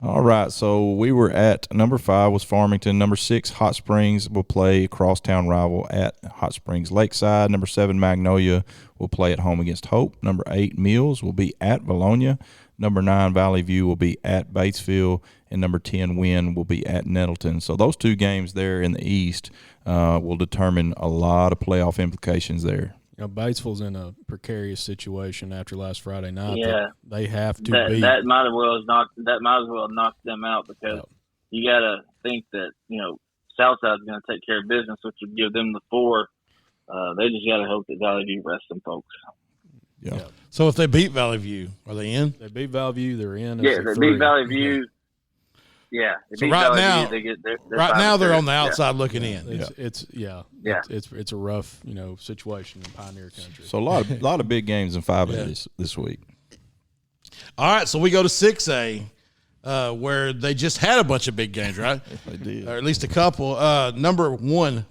Speaker 2: All right, so we were at number 5 was Farmington. Number 6, Hot Springs will play crosstown rival at Hot Springs Lakeside. Number 7, Magnolia will play at home against Hope. Number 8, Mills will be at Valonia. Number 9, Valley View will be at Batesville. And number 10, Wynn will be at Nettleton. So those 2 games there in the East will determine a lot of playoff implications there.
Speaker 3: Batesville's in a precarious situation after last Friday night.
Speaker 4: Yeah.
Speaker 3: They have to
Speaker 4: that,
Speaker 3: beat.
Speaker 4: that might as well knock them out because you got to think that Southside's going to take care of business, which would give them the 4. They just got to hope that Valley View rests them folks.
Speaker 2: Yeah.
Speaker 1: So if they beat Valley View, are they in?
Speaker 3: They beat Valley View, they're in.
Speaker 4: Yeah, they beat Valley View. Yeah.
Speaker 1: So right now, they're on the
Speaker 4: Yeah.
Speaker 1: outside looking in.
Speaker 3: It's a rough situation in Pioneer Country.
Speaker 2: So a lot of big games in 5A this week.
Speaker 1: All right, so we go to 6A, where they just had a bunch of big games, right?
Speaker 2: They did,
Speaker 1: or at least a couple. Number 1,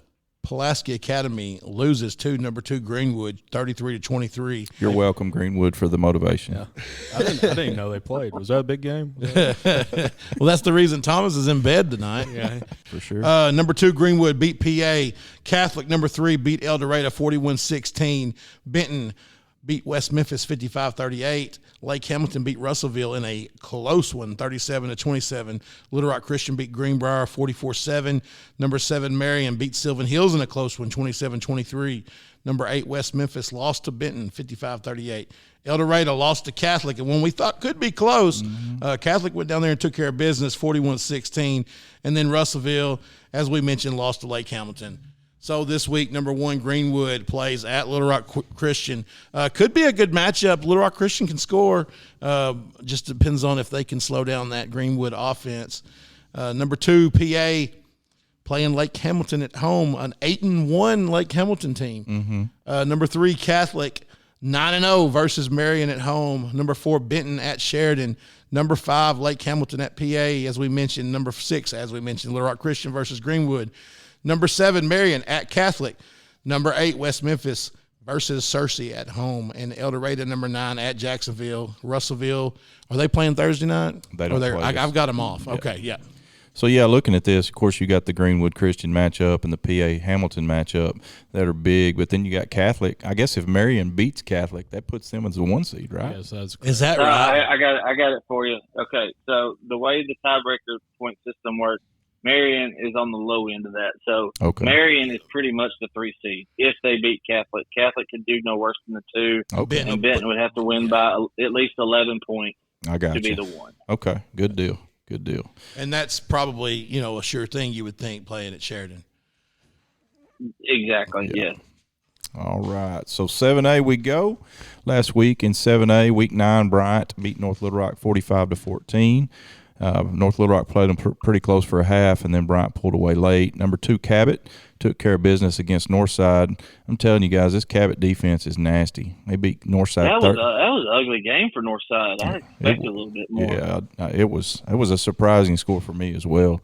Speaker 1: Pulaski Academy loses to number 2 Greenwood, 33-23.
Speaker 2: You're welcome, Greenwood, for the motivation.
Speaker 3: Yeah. I didn't even know they played. Was that a big game?
Speaker 1: Well, that's the reason Thomas is in bed tonight.
Speaker 3: Yeah,
Speaker 2: for sure.
Speaker 1: Number 2 Greenwood beat PA. Catholic number 3 beat El Dorado 41-16. Benton beat West Memphis 55-38. Lake Hamilton beat Russellville in a close one, 37-27. Little Rock Christian beat Greenbrier 44-7. Number 7 Marion beat Sylvan Hills in a close one, 27-23. Number 8 West Memphis lost to Benton 55-38. El Dorado lost to Catholic, and one we thought could be close, Catholic went down there and took care of business 41-16. And then Russellville, as we mentioned, lost to Lake Hamilton. So this week, number 1 Greenwood plays at Little Rock Christian. Could be a good matchup. Little Rock Christian can score. Just depends on if they can slow down that Greenwood offense. Number 2 PA playing Lake Hamilton at home, an 8-1 Lake Hamilton team. Number 3 Catholic 9-0 versus Marion at home. Number 4 Benton at Sheridan. Number 5 Lake Hamilton at PA, as we mentioned. Number 6, as we mentioned, Little Rock Christian versus Greenwood. Number 7, Marion at Catholic. Number 8, West Memphis versus Searcy at home. And El Dorado, number 9, at Jacksonville. Russellville, are they playing Thursday night?
Speaker 2: They don't play
Speaker 1: I've got them off.
Speaker 2: Yeah.
Speaker 1: Okay, yeah.
Speaker 2: So, looking at this, of course, you got the Greenwood Christian matchup and the PA Hamilton matchup that are big. But then you got Catholic. I guess if Marion beats Catholic, that puts them as the 1 seed, right?
Speaker 3: Yes, that's correct.
Speaker 1: Is that right?
Speaker 4: I got it for you. Okay, so the way the tiebreaker point system works, Marion is on the low end of that. So Marion is pretty much the 3 seed if they beat Catholic. Catholic can do no worse than the 2.
Speaker 2: Okay.
Speaker 4: And Benton would have to win by at least 11 points to be the 1.
Speaker 2: Okay, good deal.
Speaker 1: And that's probably, a sure thing you would think playing at Sheridan.
Speaker 4: Exactly, yes.
Speaker 2: All right, so 7A we go. Last week in 7A, week 9, Bryant beat North Little Rock 45-14. North Little Rock played them pretty close for a half, and then Bryant pulled away late. Number 2, Cabot, took care of business against Northside. I'm telling you guys, this Cabot defense is nasty. They beat Northside.
Speaker 4: That was an ugly game for Northside. I expected a little bit more.
Speaker 2: Yeah, it was a surprising score for me as well.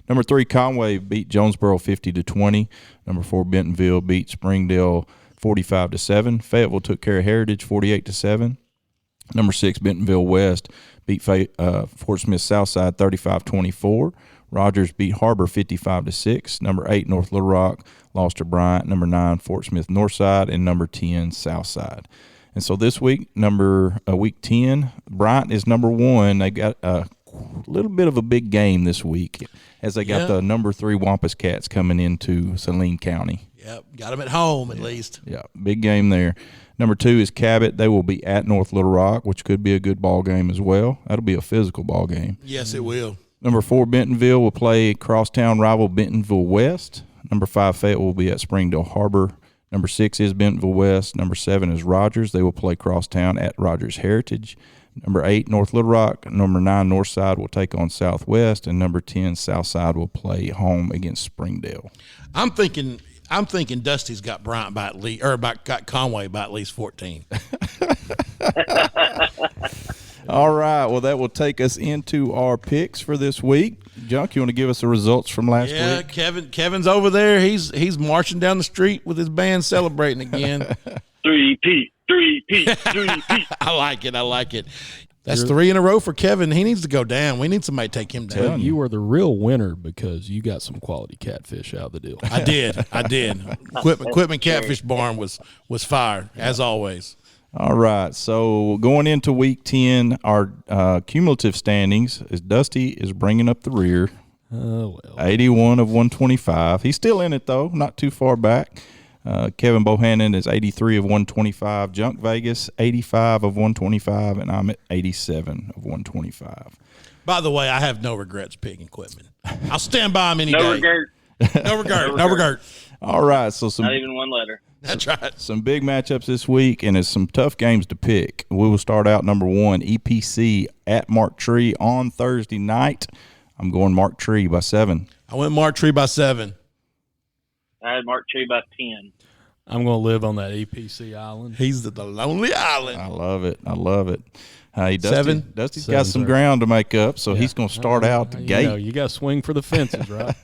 Speaker 2: Number 3, Conway beat Jonesboro 50-20. Number 4, Bentonville beat Springdale 45-7. Fayetteville took care of Heritage 48-7. Number 6, Bentonville West beat Fort Smith Southside 35-24. Rogers beat Harbor 55-6. Number 8, North Little Rock lost to Bryant. Number 9, Fort Smith Northside, and number 10, Southside. And so this week, week 10, Bryant is number 1. They got a little bit of a big game this week as they got the number 3 Wampus Cats coming into Saline County.
Speaker 1: Yep, got them at home at least.
Speaker 2: Yeah, big game there. Number 2 is Cabot. They will be at North Little Rock, which could be a good ball game as well. That'll be a physical ball game.
Speaker 1: Yes, it will.
Speaker 2: Number 4, Bentonville will play crosstown rival Bentonville West. Number 5, Fayetteville will be at Springdale Harbor. Number 6 is Bentonville West. Number 7 is Rogers. They will play crosstown at Rogers Heritage. Number 8, North Little Rock. Number 9, Northside will take on Southwest. And number 10, Southside will play home against Springdale.
Speaker 1: I'm thinking Dusty's got Bryant by at least, got Conway by at least 14.
Speaker 2: All right. Well, that will take us into our picks for this week. Junk, you want to give us the results from last week?
Speaker 1: Yeah, Kevin's over there. He's marching down the street with his band celebrating again.
Speaker 4: 3-P.
Speaker 1: I like it. That's 3 in a row for Kevin. He needs to go down. We need somebody to take him down.
Speaker 3: You were the real winner because you got some quality catfish out of the deal.
Speaker 1: I did. Equipment Catfish Barn was fire, as always.
Speaker 2: All right, so going into week 10, our cumulative standings is Dusty is bringing up the rear.
Speaker 3: Oh, well.
Speaker 2: 81 of 125. He's still in it, though, not too far back. Kevin Bohannon is 83 of 125. Junk Vegas, 85 of 125. And I'm at 87 of 125.
Speaker 1: By the way, I have no regrets picking Quitman. I'll stand by him any
Speaker 4: No
Speaker 1: day.
Speaker 4: regret.
Speaker 1: No regret. No regret.
Speaker 2: All right, so
Speaker 4: Not even one letter.
Speaker 1: That's right.
Speaker 2: some big matchups this week, and it's some tough games to pick. We will start out number 1, EPC at Mark Tree on Thursday night. I'm going Mark Tree by 7.
Speaker 1: I went Mark Tree by 7.
Speaker 4: I had Mark Tree by 10.
Speaker 3: I'm going to live on that EPC island.
Speaker 1: He's the lonely island.
Speaker 2: I love it. Hey,
Speaker 1: 7?
Speaker 2: Dusty's
Speaker 3: 7,
Speaker 2: got some
Speaker 3: sir.
Speaker 2: ground to make up, so he's going to start out the gate.
Speaker 3: You got to swing for the fences, right?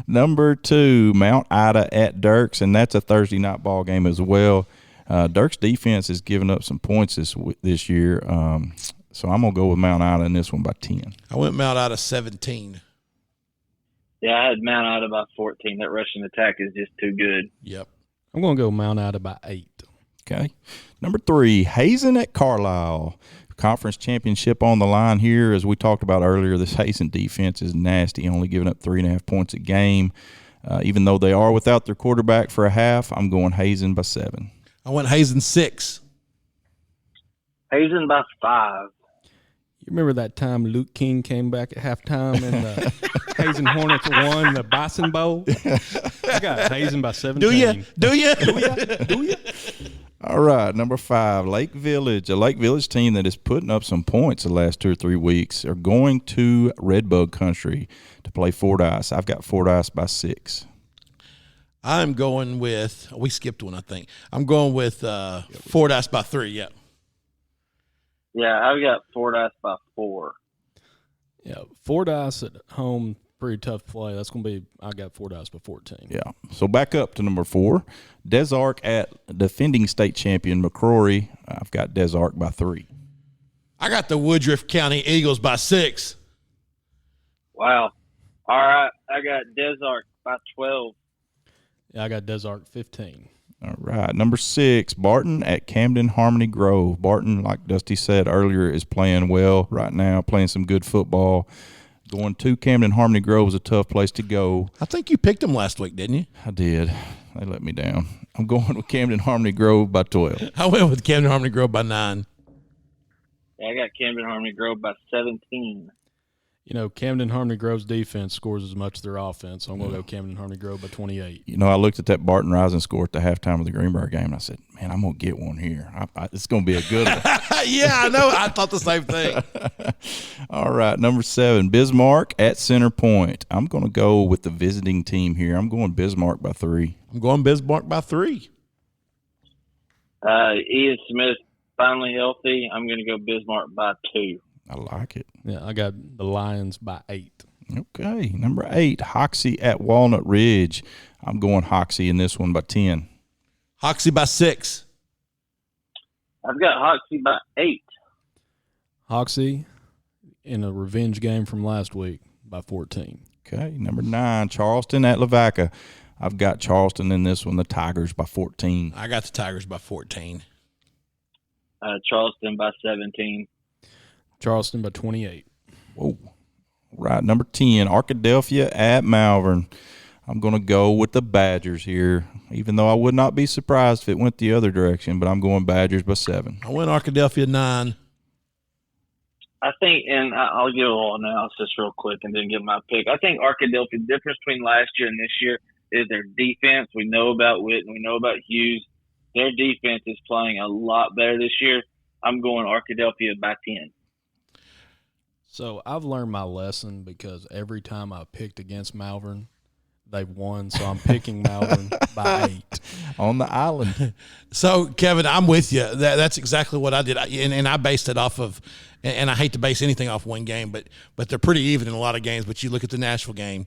Speaker 2: Number 2, Mount Ida at Dirks, and that's a Thursday night ball game as well. Dirks' defense has given up some points this year, so I'm going to go with Mount Ida in this one by 10.
Speaker 1: I went Mount Ida 17.
Speaker 4: Yeah, I had Mount Ida by 14. That rushing attack is just too good.
Speaker 1: Yep.
Speaker 3: I'm going to go Mount Ida by 8.
Speaker 2: Okay. Number 3, Hazen at Carlisle. Conference championship on the line here. As we talked about earlier, this Hazen defense is nasty, only giving up 3.5 points a game. Even though they are without their quarterback for a half, I'm going Hazen by 7.
Speaker 1: I went Hazen 6.
Speaker 4: Hazen by 5.
Speaker 3: You remember that time Luke King came back at halftime and the Hazen Hornets won the Bison Bowl? I got Hazen by 17.
Speaker 1: Do you?
Speaker 3: Do you?
Speaker 2: All right, number 5, Lake Village. A Lake Village team that is putting up some points the last 2 or 3 weeks are going to Redbug Country to play Fordyce. I've got Fordyce by 6.
Speaker 1: I'm going with – we skipped one, I think. I'm going with Fordyce by 3, yeah.
Speaker 4: Yeah, I've got Fordyce by 4.
Speaker 3: Yeah, Fordyce at home, pretty tough play. That's going to be – I got Fordyce by 14.
Speaker 2: Yeah. So back up to number 4, Des Arc at defending state champion McCrory. I've got Des Arc by 3.
Speaker 1: I got the Woodruff County Eagles by 6.
Speaker 4: Wow. All right, I got Des Arc by 12.
Speaker 3: Yeah, I got Des Arc 15.
Speaker 2: All right. Number 6, Barton at Camden Harmony Grove. Barton, like Dusty said earlier, is playing well right now, playing some good football. Going to Camden Harmony Grove is a tough place to go.
Speaker 1: I think you picked them last week, didn't you?
Speaker 2: I did. They let me down. I'm going with Camden Harmony Grove by 12.
Speaker 1: I went with Camden Harmony Grove by 9.
Speaker 4: Yeah, I got Camden Harmony Grove by 17.
Speaker 3: You know, Camden Harmony Grove's defense scores as much as their offense, so I'm going to go Camden Harmony Grove by 28.
Speaker 2: You know, I looked at that Barton Rising score at the halftime of the Greenbrier game, and I said, man, I'm going to get one here. It's going to be a good one.
Speaker 1: Yeah, I know. I thought the same thing.
Speaker 2: All right, number 7, Bismarck at Center Point. I'm going to go with the visiting team here. I'm going Bismarck by 3.
Speaker 1: I'm going Bismarck by 3.
Speaker 4: Ian Smith finally healthy. I'm going to go Bismarck by 2.
Speaker 2: I like it.
Speaker 3: Yeah, I got the Lions by 8.
Speaker 2: Okay, number 8, Hoxie at Walnut Ridge. I'm going Hoxie in this one by 10.
Speaker 1: Hoxie by 6.
Speaker 4: I've got Hoxie by 8.
Speaker 3: Hoxie in a revenge game from last week by 14.
Speaker 2: Okay, number 9, Charleston at Lavaca. I've got Charleston in this one, the Tigers by 14.
Speaker 1: I got the Tigers by 14.
Speaker 4: Charleston by 17.
Speaker 3: Charleston by 28.
Speaker 2: Whoa. Right, number 10, Arkadelphia at Malvern. I'm going to go with the Badgers here, even though I would not be surprised if it went the other direction, but I'm going Badgers by 7.
Speaker 1: I went Arkadelphia 9.
Speaker 4: I think, and I'll give a little analysis real quick and then give my pick. I think Arkadelphia, the difference between last year and this year is their defense. We know about Witten. We know about Hughes. Their defense is playing a lot better this year. I'm going Arkadelphia by 10.
Speaker 3: So I've learned my lesson because every time I picked against Malvern, they've won. So I'm picking Malvern by 8.
Speaker 2: On the island.
Speaker 1: So, Kevin, I'm with you. That's exactly what I did. And I based it off of, and I hate to base anything off one game, but they're pretty even in a lot of games. But you look at the Nashville game,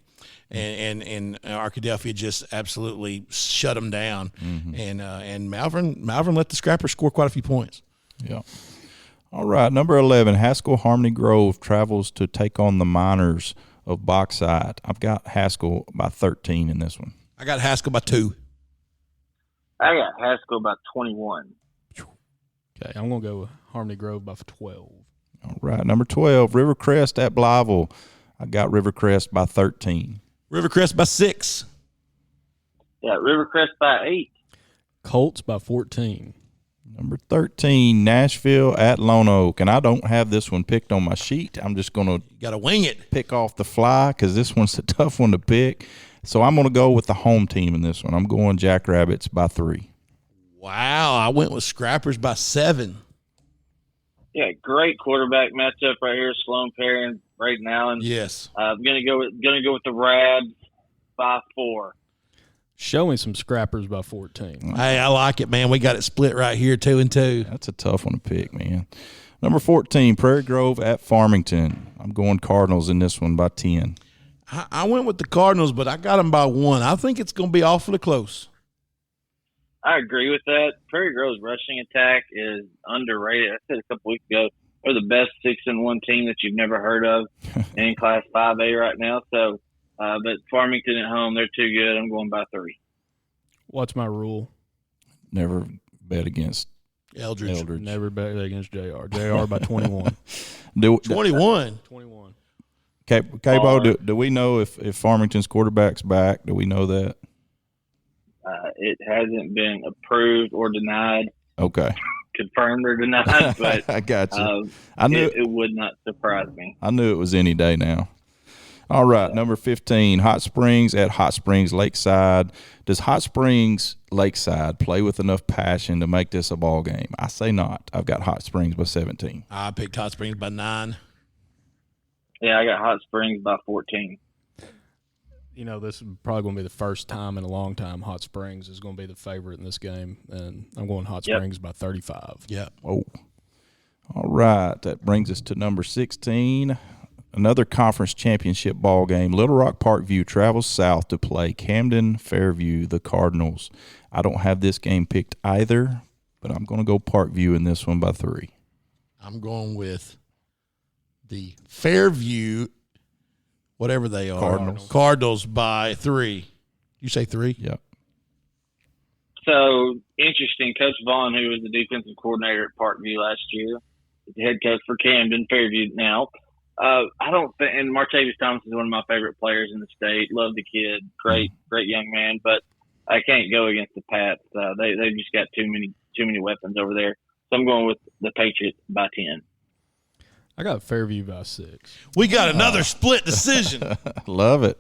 Speaker 1: and Arkadelphia just absolutely shut them down. Mm-hmm. And Malvern let the Scrappers score quite a few points.
Speaker 2: Yeah. All right, number 11, Haskell Harmony Grove travels to take on the Miners of Bauxite. I've got Haskell by 13 in this one.
Speaker 1: I got Haskell by 2.
Speaker 4: I got Haskell by 21.
Speaker 3: Okay, I'm going to go Harmony Grove by 12.
Speaker 2: All right, number 12, Rivercrest at Blytheville. I got Rivercrest by 13.
Speaker 1: Rivercrest by 6.
Speaker 4: Yeah, Rivercrest by 8.
Speaker 3: Colts by 14.
Speaker 2: Number 13, Nashville at Lone Oak. And I don't have this one picked on my sheet. I'm just going to
Speaker 1: got to wing it.
Speaker 2: Pick off the fly because this one's a tough one to pick. So I'm going to go with the home team in this one. I'm going Jackrabbits by 3.
Speaker 1: Wow, I went with Scrappers by 7.
Speaker 4: Yeah, great quarterback matchup right here. Sloan Perry and Braden Allen.
Speaker 1: Yes.
Speaker 4: I'm gonna go with the Rabs by 4.
Speaker 3: Show me some Scrappers by 14.
Speaker 1: Hey, I like it, man. We got it split right here, 2 and 2.
Speaker 2: That's a tough one to pick, man. Number 14, Prairie Grove at Farmington. I'm going Cardinals in this one by 10.
Speaker 1: I went with the Cardinals, but I got them by 1. I think it's going to be awfully close.
Speaker 4: I agree with that. Prairie Grove's rushing attack is underrated. I said a couple weeks ago, they're the best 6-1 team that you've never heard of in Class 5A right now. So, but Farmington at home, they're too good. I'm going by 3.
Speaker 3: What's my rule?
Speaker 2: Never bet against
Speaker 1: Eldridge.
Speaker 3: Never bet against JR. JR by 21.
Speaker 1: 21.
Speaker 3: 21.
Speaker 2: Cabo, do we know if Farmington's quarterback's back? Do we know that?
Speaker 4: It hasn't been approved or denied.
Speaker 2: Okay.
Speaker 4: Confirmed or denied, but
Speaker 2: I got you.
Speaker 4: It would not surprise me.
Speaker 2: I knew it was any day now. All right, number 15, Hot Springs at Hot Springs Lakeside. Does Hot Springs Lakeside play with enough passion to make this a ball game? I say not. I've got Hot Springs by 17.
Speaker 1: I picked Hot Springs by 9.
Speaker 4: Yeah, I got Hot Springs by 14.
Speaker 3: This is probably going to be the first time in a long time Hot Springs is going to be the favorite in this game, and I'm going Hot Springs by 35.
Speaker 1: Yeah.
Speaker 2: Oh. All right, that brings us to number 16. Another conference championship ball game. Little Rock Parkview travels south to play Camden Fairview, the Cardinals. I don't have this game picked either, but I'm going to go Parkview in this one by 3.
Speaker 1: I'm going with the Fairview, whatever they are. Cardinals by 3. You say 3?
Speaker 2: Yep.
Speaker 4: So, interesting. Coach Vaughn, who was the defensive coordinator at Parkview last year, is the head coach for Camden Fairview now. I don't think, and Martavis Thomas is one of my favorite players in the state. Love the kid, great young man. But I can't go against the Pats. They've just got too many weapons over there. So I'm going with the Patriots by 10.
Speaker 3: I got Fairview by 6.
Speaker 1: We got another split decision.
Speaker 2: Love it.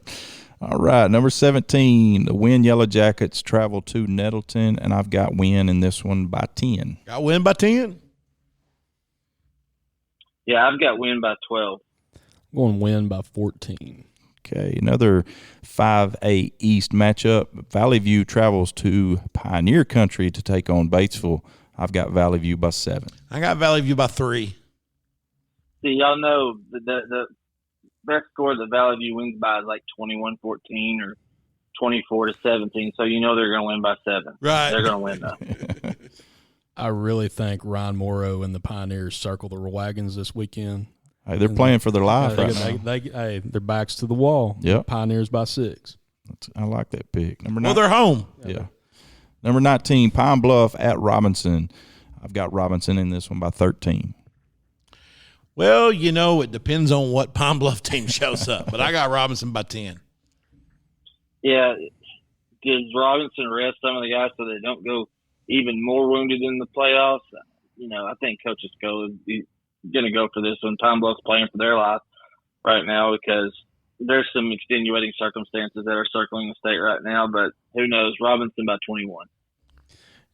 Speaker 2: All right, number 17, the Win Yellow Jackets travel to Nettleton, and I've got Win in this one by 10.
Speaker 1: Got Win by 10?
Speaker 4: Yeah, I've got Win by 12.
Speaker 3: I'm going Win by 14.
Speaker 2: Okay, another 5A East matchup. Valley View travels to Pioneer Country to take on Batesville. I've got Valley View by 7.
Speaker 1: I got Valley View by 3.
Speaker 4: See, y'all know the best score that Valley View wins by is like 21-14 or 24-17. So you know they're going to win by 7.
Speaker 1: Right.
Speaker 4: They're going to win though.
Speaker 3: I really think Ryan Morrow and the Pioneers circle the wagons this weekend.
Speaker 2: Hey, they're playing for their life right
Speaker 3: now. Their backs to the wall.
Speaker 2: Yep.
Speaker 3: Pioneers by 6.
Speaker 2: I like that pick. Number 9.
Speaker 1: Well, they're home.
Speaker 2: Yeah. Number 19, Pine Bluff at Robinson. I've got Robinson in this one by 13.
Speaker 1: Well, it depends on what Pine Bluff team shows up, but I got Robinson by 10.
Speaker 4: Yeah, gives Robinson rest some of the guys so they don't go even more wounded in the playoffs. I think Coach Escola is going to go for this one. Pine Bluff's playing for their life right now because there's some extenuating circumstances that are circling the state right now, but who knows? Robinson by 21.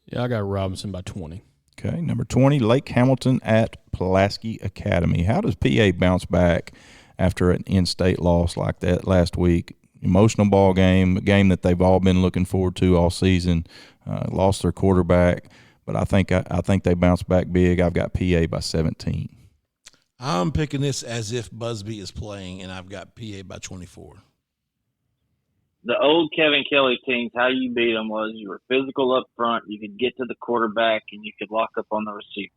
Speaker 3: Yeah, I got Robinson by 20.
Speaker 2: Okay, number 20, Lake Hamilton at Pulaski Academy. How does PA bounce back after an in-state loss like that last week? Emotional ball game, a game that they've all been looking forward to all season. Lost their quarterback, but I think they bounced back big. I've got PA by 17.
Speaker 1: I'm picking this as if Busby is playing, and I've got PA by 24.
Speaker 4: The old Kevin Kelly teams, how you beat them was you were physical up front, you could get to the quarterback, and you could lock up on the receivers.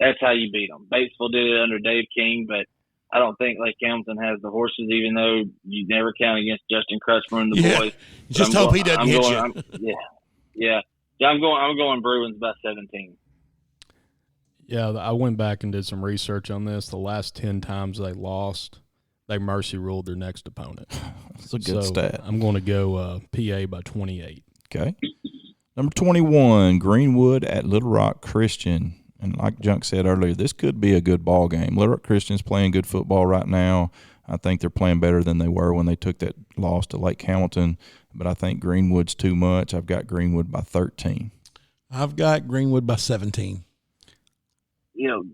Speaker 4: That's how you beat them. Batesville did it under Dave King, but I don't think Lake Hamilton has the horses, even though you never count against Justin Crutchmer and the boys.
Speaker 1: Just hope he doesn't hit you.
Speaker 4: Yeah. I'm going Bruins by 17.
Speaker 3: Yeah, I went back and did some research on this. The last 10 times they lost, they mercy ruled their next opponent.
Speaker 2: That's a good stat.
Speaker 3: I'm going to go PA by 28.
Speaker 2: Okay. Number 21, Greenwood at Little Rock Christian. And like Junk said earlier, this could be a good ball game. Little Rock Christian's playing good football right now. I think they're playing better than they were when they took that loss to Lake Hamilton. But I think Greenwood's too much. I've got Greenwood by 13.
Speaker 1: I've got Greenwood by 17.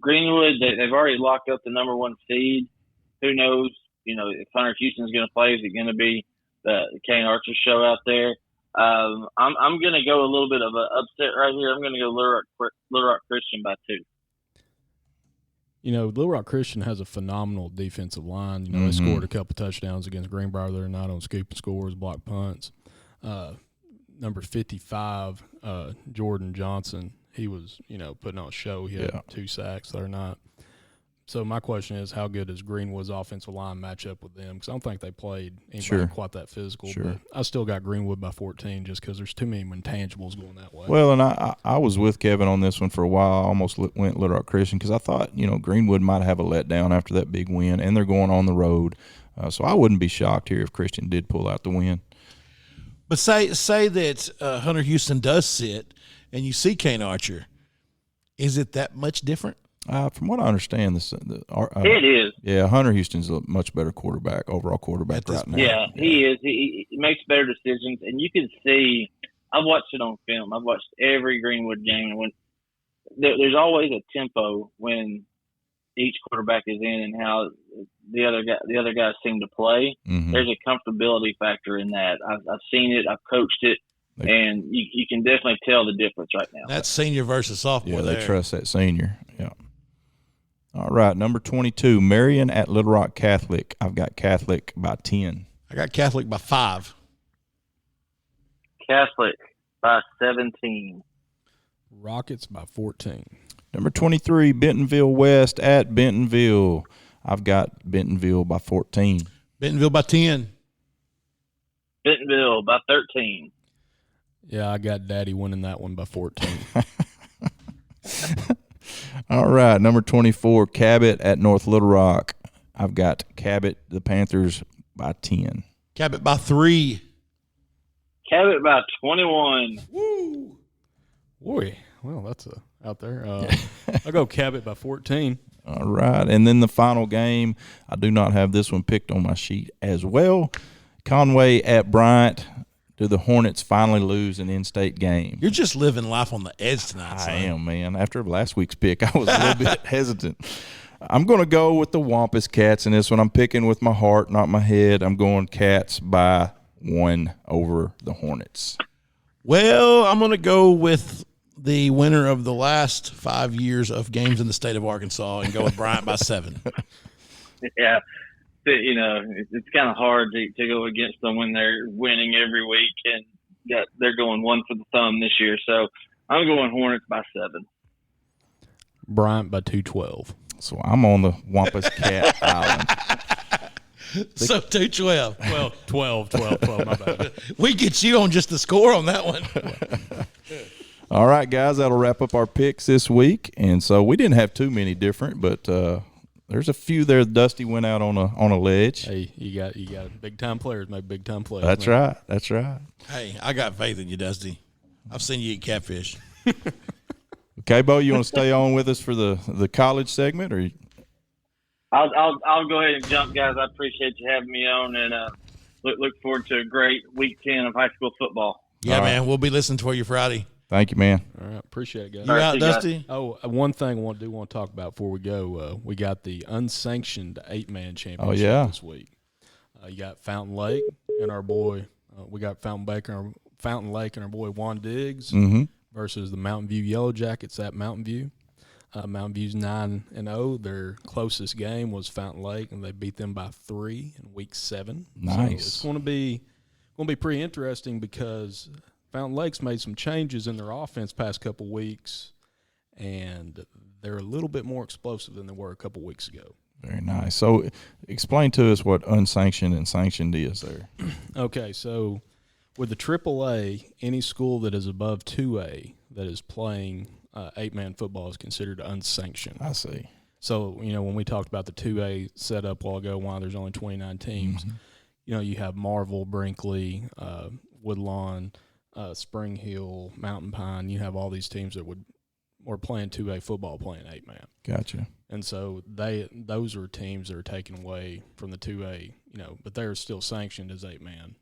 Speaker 4: Greenwood, they've already locked up the number 1 seed. Who knows, if Hunter Houston's going to play, is it going to be the Kane Archer show out there? I'm going to go a little bit of an upset right here. I'm going to go Little Rock Christian by 2.
Speaker 3: Little Rock Christian has a phenomenal defensive line. They scored a couple touchdowns against Greenbrier the other night on scoop and scores, block punts. Number 55, Jordan Johnson, he was, putting on a show. He had 2 sacks the other night. So my question is, how good does Greenwood's offensive line match up with them? Because I don't think they played anybody quite that physical.
Speaker 2: Sure.
Speaker 3: But I still got Greenwood by 14 just because there's too many intangibles going that way.
Speaker 2: Well, and I was with Kevin on this one for a while. I almost went Little Rock Christian because I thought, Greenwood might have a letdown after that big win, and they're going on the road. So I wouldn't be shocked here if Christian did pull out the win.
Speaker 1: But say that Hunter Houston does sit and you see Kane Archer. Is it that much different?
Speaker 2: From what I understand,
Speaker 4: it is.
Speaker 2: Yeah, Hunter Houston's a much better overall quarterback right now.
Speaker 4: Yeah, he is. He makes better decisions, and you can see. I've watched it on film. I've watched every Greenwood game, and when there's always a tempo when each quarterback is in, and how the other guys seem to play.
Speaker 2: Mm-hmm.
Speaker 4: There's a comfortability factor in that. I've seen it. I've coached it. And you can definitely tell the difference right now.
Speaker 1: That's senior versus sophomore.
Speaker 2: Yeah,
Speaker 1: there.
Speaker 2: they trust that senior. Yeah. All right, number 22, Marion at Little Rock Catholic. I've got Catholic by 10.
Speaker 1: I got Catholic by 5.
Speaker 4: Catholic by 17.
Speaker 3: Rockets by 14.
Speaker 2: Number 23, Bentonville West at Bentonville. I've got Bentonville by 14.
Speaker 1: Bentonville by 10.
Speaker 4: Bentonville by 13.
Speaker 3: Yeah, I got Daddy winning that one by 14.
Speaker 2: All right, number 24, Cabot at North Little Rock. I've got Cabot, the Panthers, by 10.
Speaker 1: Cabot by 3.
Speaker 4: Cabot by 21.
Speaker 1: Woo!
Speaker 3: Boy, well, that's out there. I'll go Cabot by 14.
Speaker 2: All right, and then the final game, I do not have this one picked on my sheet as well. Conway at Bryant. Do the Hornets finally lose an in-state game?
Speaker 1: You're just living life on the edge tonight, son.
Speaker 2: I am, man. After last week's pick, I was a little bit hesitant. I'm going to go with the Wampus Cats in this one. I'm picking with my heart, not my head. I'm going Cats by 1 over the Hornets.
Speaker 1: Well, I'm going to go with the winner of the last 5 years of games in the state of Arkansas and go with Bryant by 7.
Speaker 4: Yeah. It's kind of hard to go against them when they're winning every week, and they're going 1 for the thumb this year. So I'm going Hornets by 7.
Speaker 3: Bryant by 212.
Speaker 2: So I'm on the Wampus Cat Island.
Speaker 1: So 212.
Speaker 3: Well, 12, my bad.
Speaker 1: We get you on just the score on that one.
Speaker 2: All right, guys, that'll wrap up our picks this week. And so we didn't have too many different, but there's a few there. Dusty went out on a ledge.
Speaker 3: Hey, you got big time players make big time plays.
Speaker 2: That's
Speaker 3: man.
Speaker 2: right. That's right.
Speaker 1: Hey, I got faith in you, Dusty. I've seen you eat catfish.
Speaker 2: Okay, Bo, you want to stay on with us for the college segment, or?
Speaker 4: I'll go ahead and jump, guys. I appreciate you having me on, and look forward to a great week 10 of high school football.
Speaker 1: Yeah,
Speaker 2: All right.
Speaker 1: man. We'll be listening for you Friday.
Speaker 2: Thank you, man.
Speaker 3: All right, appreciate it, guys.
Speaker 1: You
Speaker 4: All right,
Speaker 1: out,
Speaker 4: see you guys.
Speaker 1: Dusty?
Speaker 3: Oh, one thing I want to talk about before we go. We got the unsanctioned 8-man championship this week. You got Fountain Lake and our boy. We got Fountain Lake and our boy Juan Diggs versus the Mountain View Yellow Jackets at Mountain View. Mountain View's 9-0. Their closest game was Fountain Lake, and they beat them by 3 in week 7.
Speaker 2: Nice.
Speaker 3: So it's going to be pretty interesting because Fountain Lake's made some changes in their offense past couple weeks, and they're a little bit more explosive than they were a couple weeks ago.
Speaker 2: Very nice. So explain to us what unsanctioned and sanctioned is there.
Speaker 3: Okay, so with the AAA, any school that is above 2A that is playing 8-man football is considered unsanctioned.
Speaker 2: I see.
Speaker 3: So, when we talked about the 2A setup a while ago, why there's only 29 teams, you have Marvel, Brinkley, Woodlawn, Spring Hill, Mountain Pine. You have all these teams that were playing 2A football, playing 8-man.
Speaker 2: Gotcha.
Speaker 3: And so those are teams that are taken away from the 2A, but they're still sanctioned as 8-man,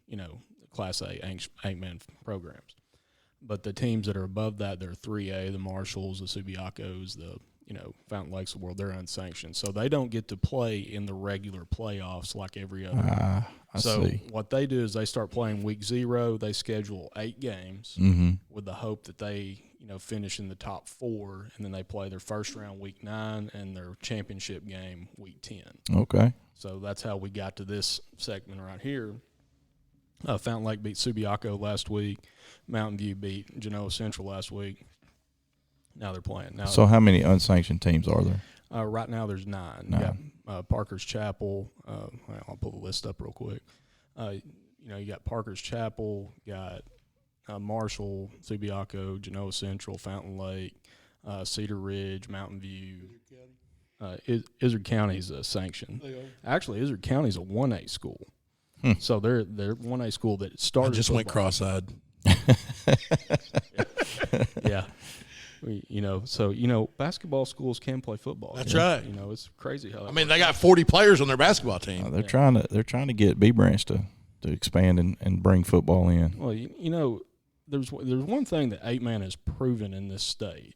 Speaker 3: Class A 8-man programs. But the teams that are above that, they're 3A, the Marshalls, the Subiacos, the Fountain Lakes of the world, they're unsanctioned. So they don't get to play in the regular playoffs like every other.
Speaker 2: I see.
Speaker 3: What they do is they start playing week 0. They schedule 8 games with the hope that they, finish in the top 4, and then they play their first round week 9 and their championship game week 10.
Speaker 2: Okay.
Speaker 3: So that's how we got to this segment right here. Fountain Lake beat Subiaco last week. Mountain View beat Genoa Central last week. Now they're playing.
Speaker 2: So how many unsanctioned teams are there?
Speaker 3: Right now there's 9. You got Parker's Chapel. I'll pull the list up real quick. You got Parker's Chapel, got Marshall, Subiaco, Genoa Central, Fountain Lake, Cedar Ridge, Mountain View. Izard County's a sanction. Actually, Izard County's a 1A school. So they're 1A school that started.
Speaker 1: I just went cross-eyed.
Speaker 3: Yeah. Basketball schools can play football.
Speaker 1: That's right.
Speaker 3: It's crazy how.
Speaker 1: They got 40 players on their basketball team.
Speaker 2: They're trying to get B Branch to expand and bring football in.
Speaker 3: Well, there's one thing that 8-man has proven in this state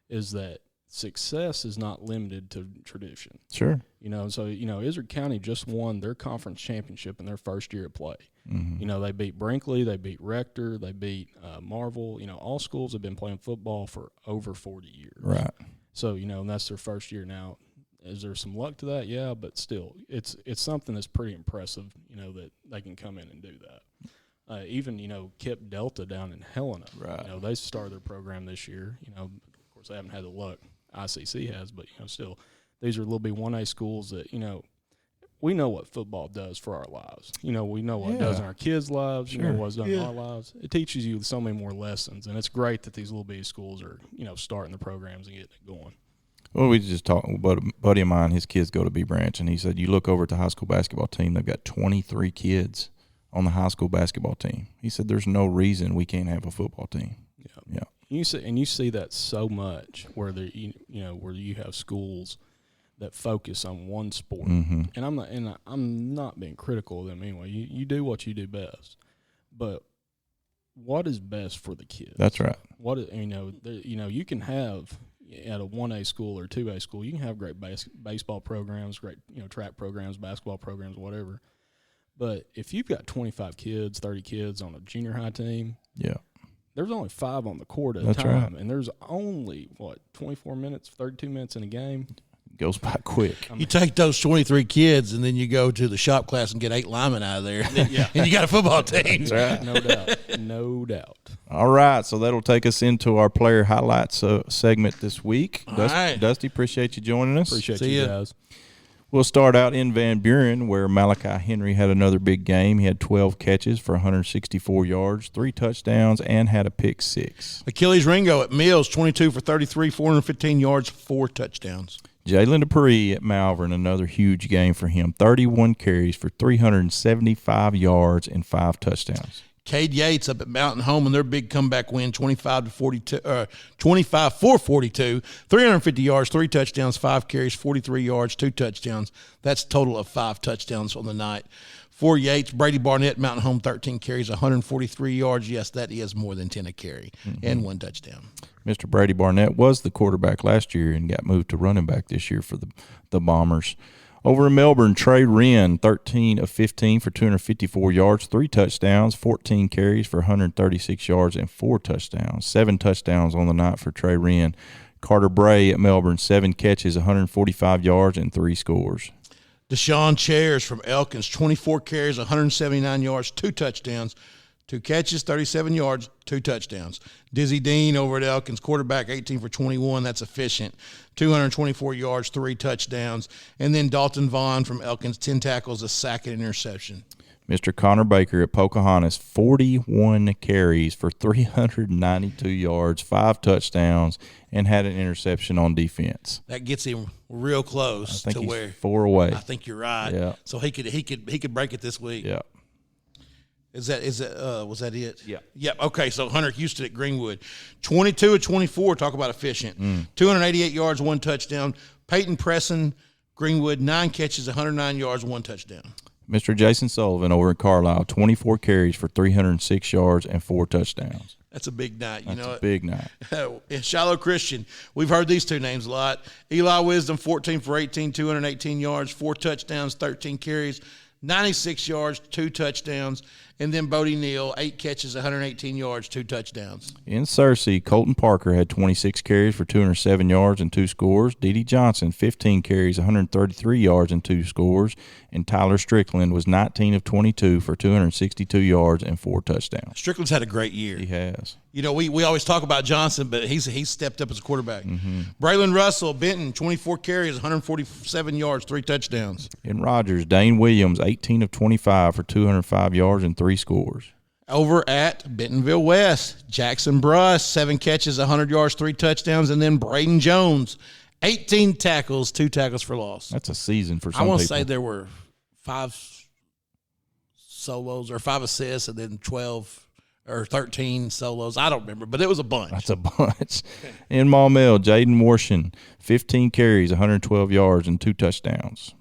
Speaker 3: is that success is not limited to tradition.
Speaker 2: Sure.
Speaker 3: Izard County just won their conference championship in their first year of play.
Speaker 2: Mm-hmm.
Speaker 3: They beat Brinkley, they beat Rector, they beat Marvel. All schools have been playing football for over 40 years.
Speaker 2: Right.
Speaker 3: So, and that's their first year now. Is there some luck to that? Yeah, but still, it's something that's pretty impressive, that they can come in and do that. Even, Kip Delta down in Helena,
Speaker 2: right.
Speaker 3: They started their program this year. Of course, they haven't had the luck ICC has, but, still, these are little B1A schools that, we know what football does for our lives. We know what it does in our kids' lives.
Speaker 2: Sure.
Speaker 3: What's done in our lives. It teaches you so many more lessons, and it's great that these little B schools are, starting the programs and getting it going.
Speaker 2: Well, we just talked about a buddy of mine. His kids go to B Branch, and he said, you look over at the high school basketball team, they've got 23 kids on the high school basketball team. He said, there's no reason we can't have a football team. Yeah.
Speaker 3: You see that so much where where you have schools that focus on one sport,
Speaker 2: mm-hmm.
Speaker 3: and I'm not being critical of them anyway. You do what you do best, but what is best for the kids?
Speaker 2: That's right.
Speaker 3: You can have at a 1A school or 2A school, you can have great baseball programs, great track programs, basketball programs, whatever. But if you've got 25 kids, 30 kids on a junior high team,
Speaker 2: yeah,
Speaker 3: there's only 5 on the court at a
Speaker 2: That's
Speaker 3: time,
Speaker 2: right.
Speaker 3: and there's only 24 minutes, 32 minutes in a game.
Speaker 2: Goes by quick.
Speaker 1: You take those 23 kids, and then you go to the shop class and get 8 linemen out of there, and you got a football team.
Speaker 2: That's right.
Speaker 3: No doubt.
Speaker 2: All right, so that'll take us into our player highlights segment this week.
Speaker 1: Right.
Speaker 2: Dusty, appreciate you joining us.
Speaker 3: Appreciate
Speaker 1: See
Speaker 3: you
Speaker 1: ya.
Speaker 3: guys.
Speaker 2: We'll start out in Van Buren, where Malachi Henry had another big game. He had 12 catches for 164 yards, 3 touchdowns, and had a pick 6.
Speaker 1: Achilles Ringo at Mills, 22 for 33, 415 yards, 4 touchdowns.
Speaker 2: Jalen Dupree at Malvern, another huge game for him. 31 carries for 375 yards and 5 touchdowns.
Speaker 1: Cade Yates up at Mountain Home in their big comeback win, 25 for 42, 350 yards, 3 touchdowns, 5 carries, 43 yards, 2 touchdowns. That's a total of 5 touchdowns on the night. For Yates, Brady Barnett, Mountain Home, 13 carries, 143 yards. Yes, that is more than 10 a carry, and 1 touchdown.
Speaker 2: Mr. Brady Barnett was the quarterback last year and got moved to running back this year for the Bombers. Over in Melbourne, Trey Wren, 13 of 15 for 254 yards, 3 touchdowns, 14 carries for 136 yards, and 4 touchdowns. 7 touchdowns on the night for Trey Wren. Carter Bray at Melbourne, 7 catches, 145 yards, and 3 scores.
Speaker 1: Deshaun Chairs from Elkins, 24 carries, 179 yards, 2 touchdowns, 2 catches, 37 yards, 2 touchdowns. Dizzy Dean over at Elkins, quarterback, 18 for 21. That's efficient. 224 yards, 3 touchdowns. And then Dalton Vaughn from Elkins, 10 tackles, a sack and interception.
Speaker 2: Mr. Connor Baker at Pocahontas, 41 carries for 392 yards, 5 touchdowns, and had an interception on defense.
Speaker 1: That gets him real close to where
Speaker 2: 4 away.
Speaker 1: I think you're right.
Speaker 2: Yeah.
Speaker 1: So he could break it this week.
Speaker 2: Yeah.
Speaker 1: Was that it?
Speaker 2: Yeah.
Speaker 1: Yep. Okay, so Hunter Houston at Greenwood. 22 of 24, talk about efficient. 288 yards, 1 touchdown. Peyton Presson, Greenwood, 9 catches, 109 yards, 1 touchdown.
Speaker 2: Mr. Jason Sullivan over in Carlisle, 24 carries for 306 yards and 4 touchdowns.
Speaker 1: That's a big night.
Speaker 2: That's a big night.
Speaker 1: Shiloh Christian, we've heard these two names a lot. Eli Wisdom, 14 for 18, 218 yards, 4 touchdowns, 13 carries, 96 yards, 2 touchdowns. And then Bodie Neal, 8 catches, 118 yards, 2 touchdowns.
Speaker 2: In Searcy, Colton Parker had 26 carries for 207 yards and 2 scores. D.D. Johnson, 15 carries, 133 yards and 2 scores. And Tyler Strickland was 19 of 22 for 262 yards and 4 touchdowns.
Speaker 1: Strickland's had a great year.
Speaker 2: He has.
Speaker 1: You know, we always talk about Johnson, but he's stepped up as a quarterback. Braylon Russell, Benton, 24 carries, 147 yards, 3 touchdowns.
Speaker 2: In Rogers, Dane Williams, 18 of 25 for 205 yards and 3 scores.
Speaker 1: Over at Bentonville West, Jackson Bruss, 7 catches, 100 yards, 3 touchdowns. And then Braden Jones, 18 tackles, 2 tackles for loss.
Speaker 2: That's a season for some
Speaker 1: people. I want to
Speaker 2: people.
Speaker 1: say there were 5 solos or 5 assists and then 12 or 13 solos. I don't remember, but it was a bunch.
Speaker 2: That's a bunch. In Maumelle, Jaden Warshin, 15 carries, 112 yards, and 2 touchdowns.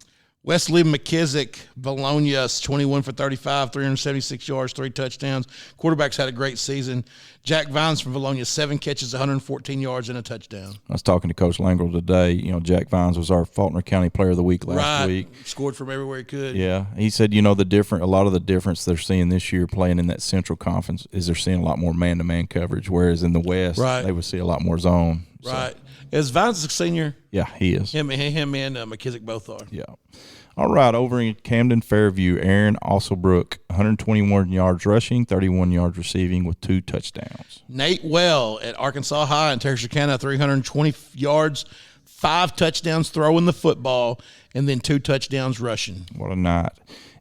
Speaker 1: Wesley McKissick, Bologna's 21 for 35, 376 yards, 3 touchdowns. Quarterbacks had a great season. Jack Vines from Bologna, 7 catches, 114 yards, and a touchdown.
Speaker 2: I was talking to Coach Langrel today. You know, Jack Vines was our Faulkner County Player of the Week last week.
Speaker 1: Scored from everywhere he could.
Speaker 2: Yeah. He said, you know, a lot of the difference they're seeing this year playing in that Central Conference is they're seeing a lot more man-to-man coverage, whereas in the West, they would see a lot more zone.
Speaker 1: Right. Is Vines a senior?
Speaker 2: Yeah, he is.
Speaker 1: Him and McKissick both are.
Speaker 2: Yeah. All right, over in Camden Fairview, Aaron Osselbrook, 121 yards rushing, 31 yards receiving with 2 touchdowns.
Speaker 1: Nate Well at Arkansas High in Texarkana, 320 yards, 5 touchdowns throwing the football, and then 2 touchdowns rushing.
Speaker 2: What a night.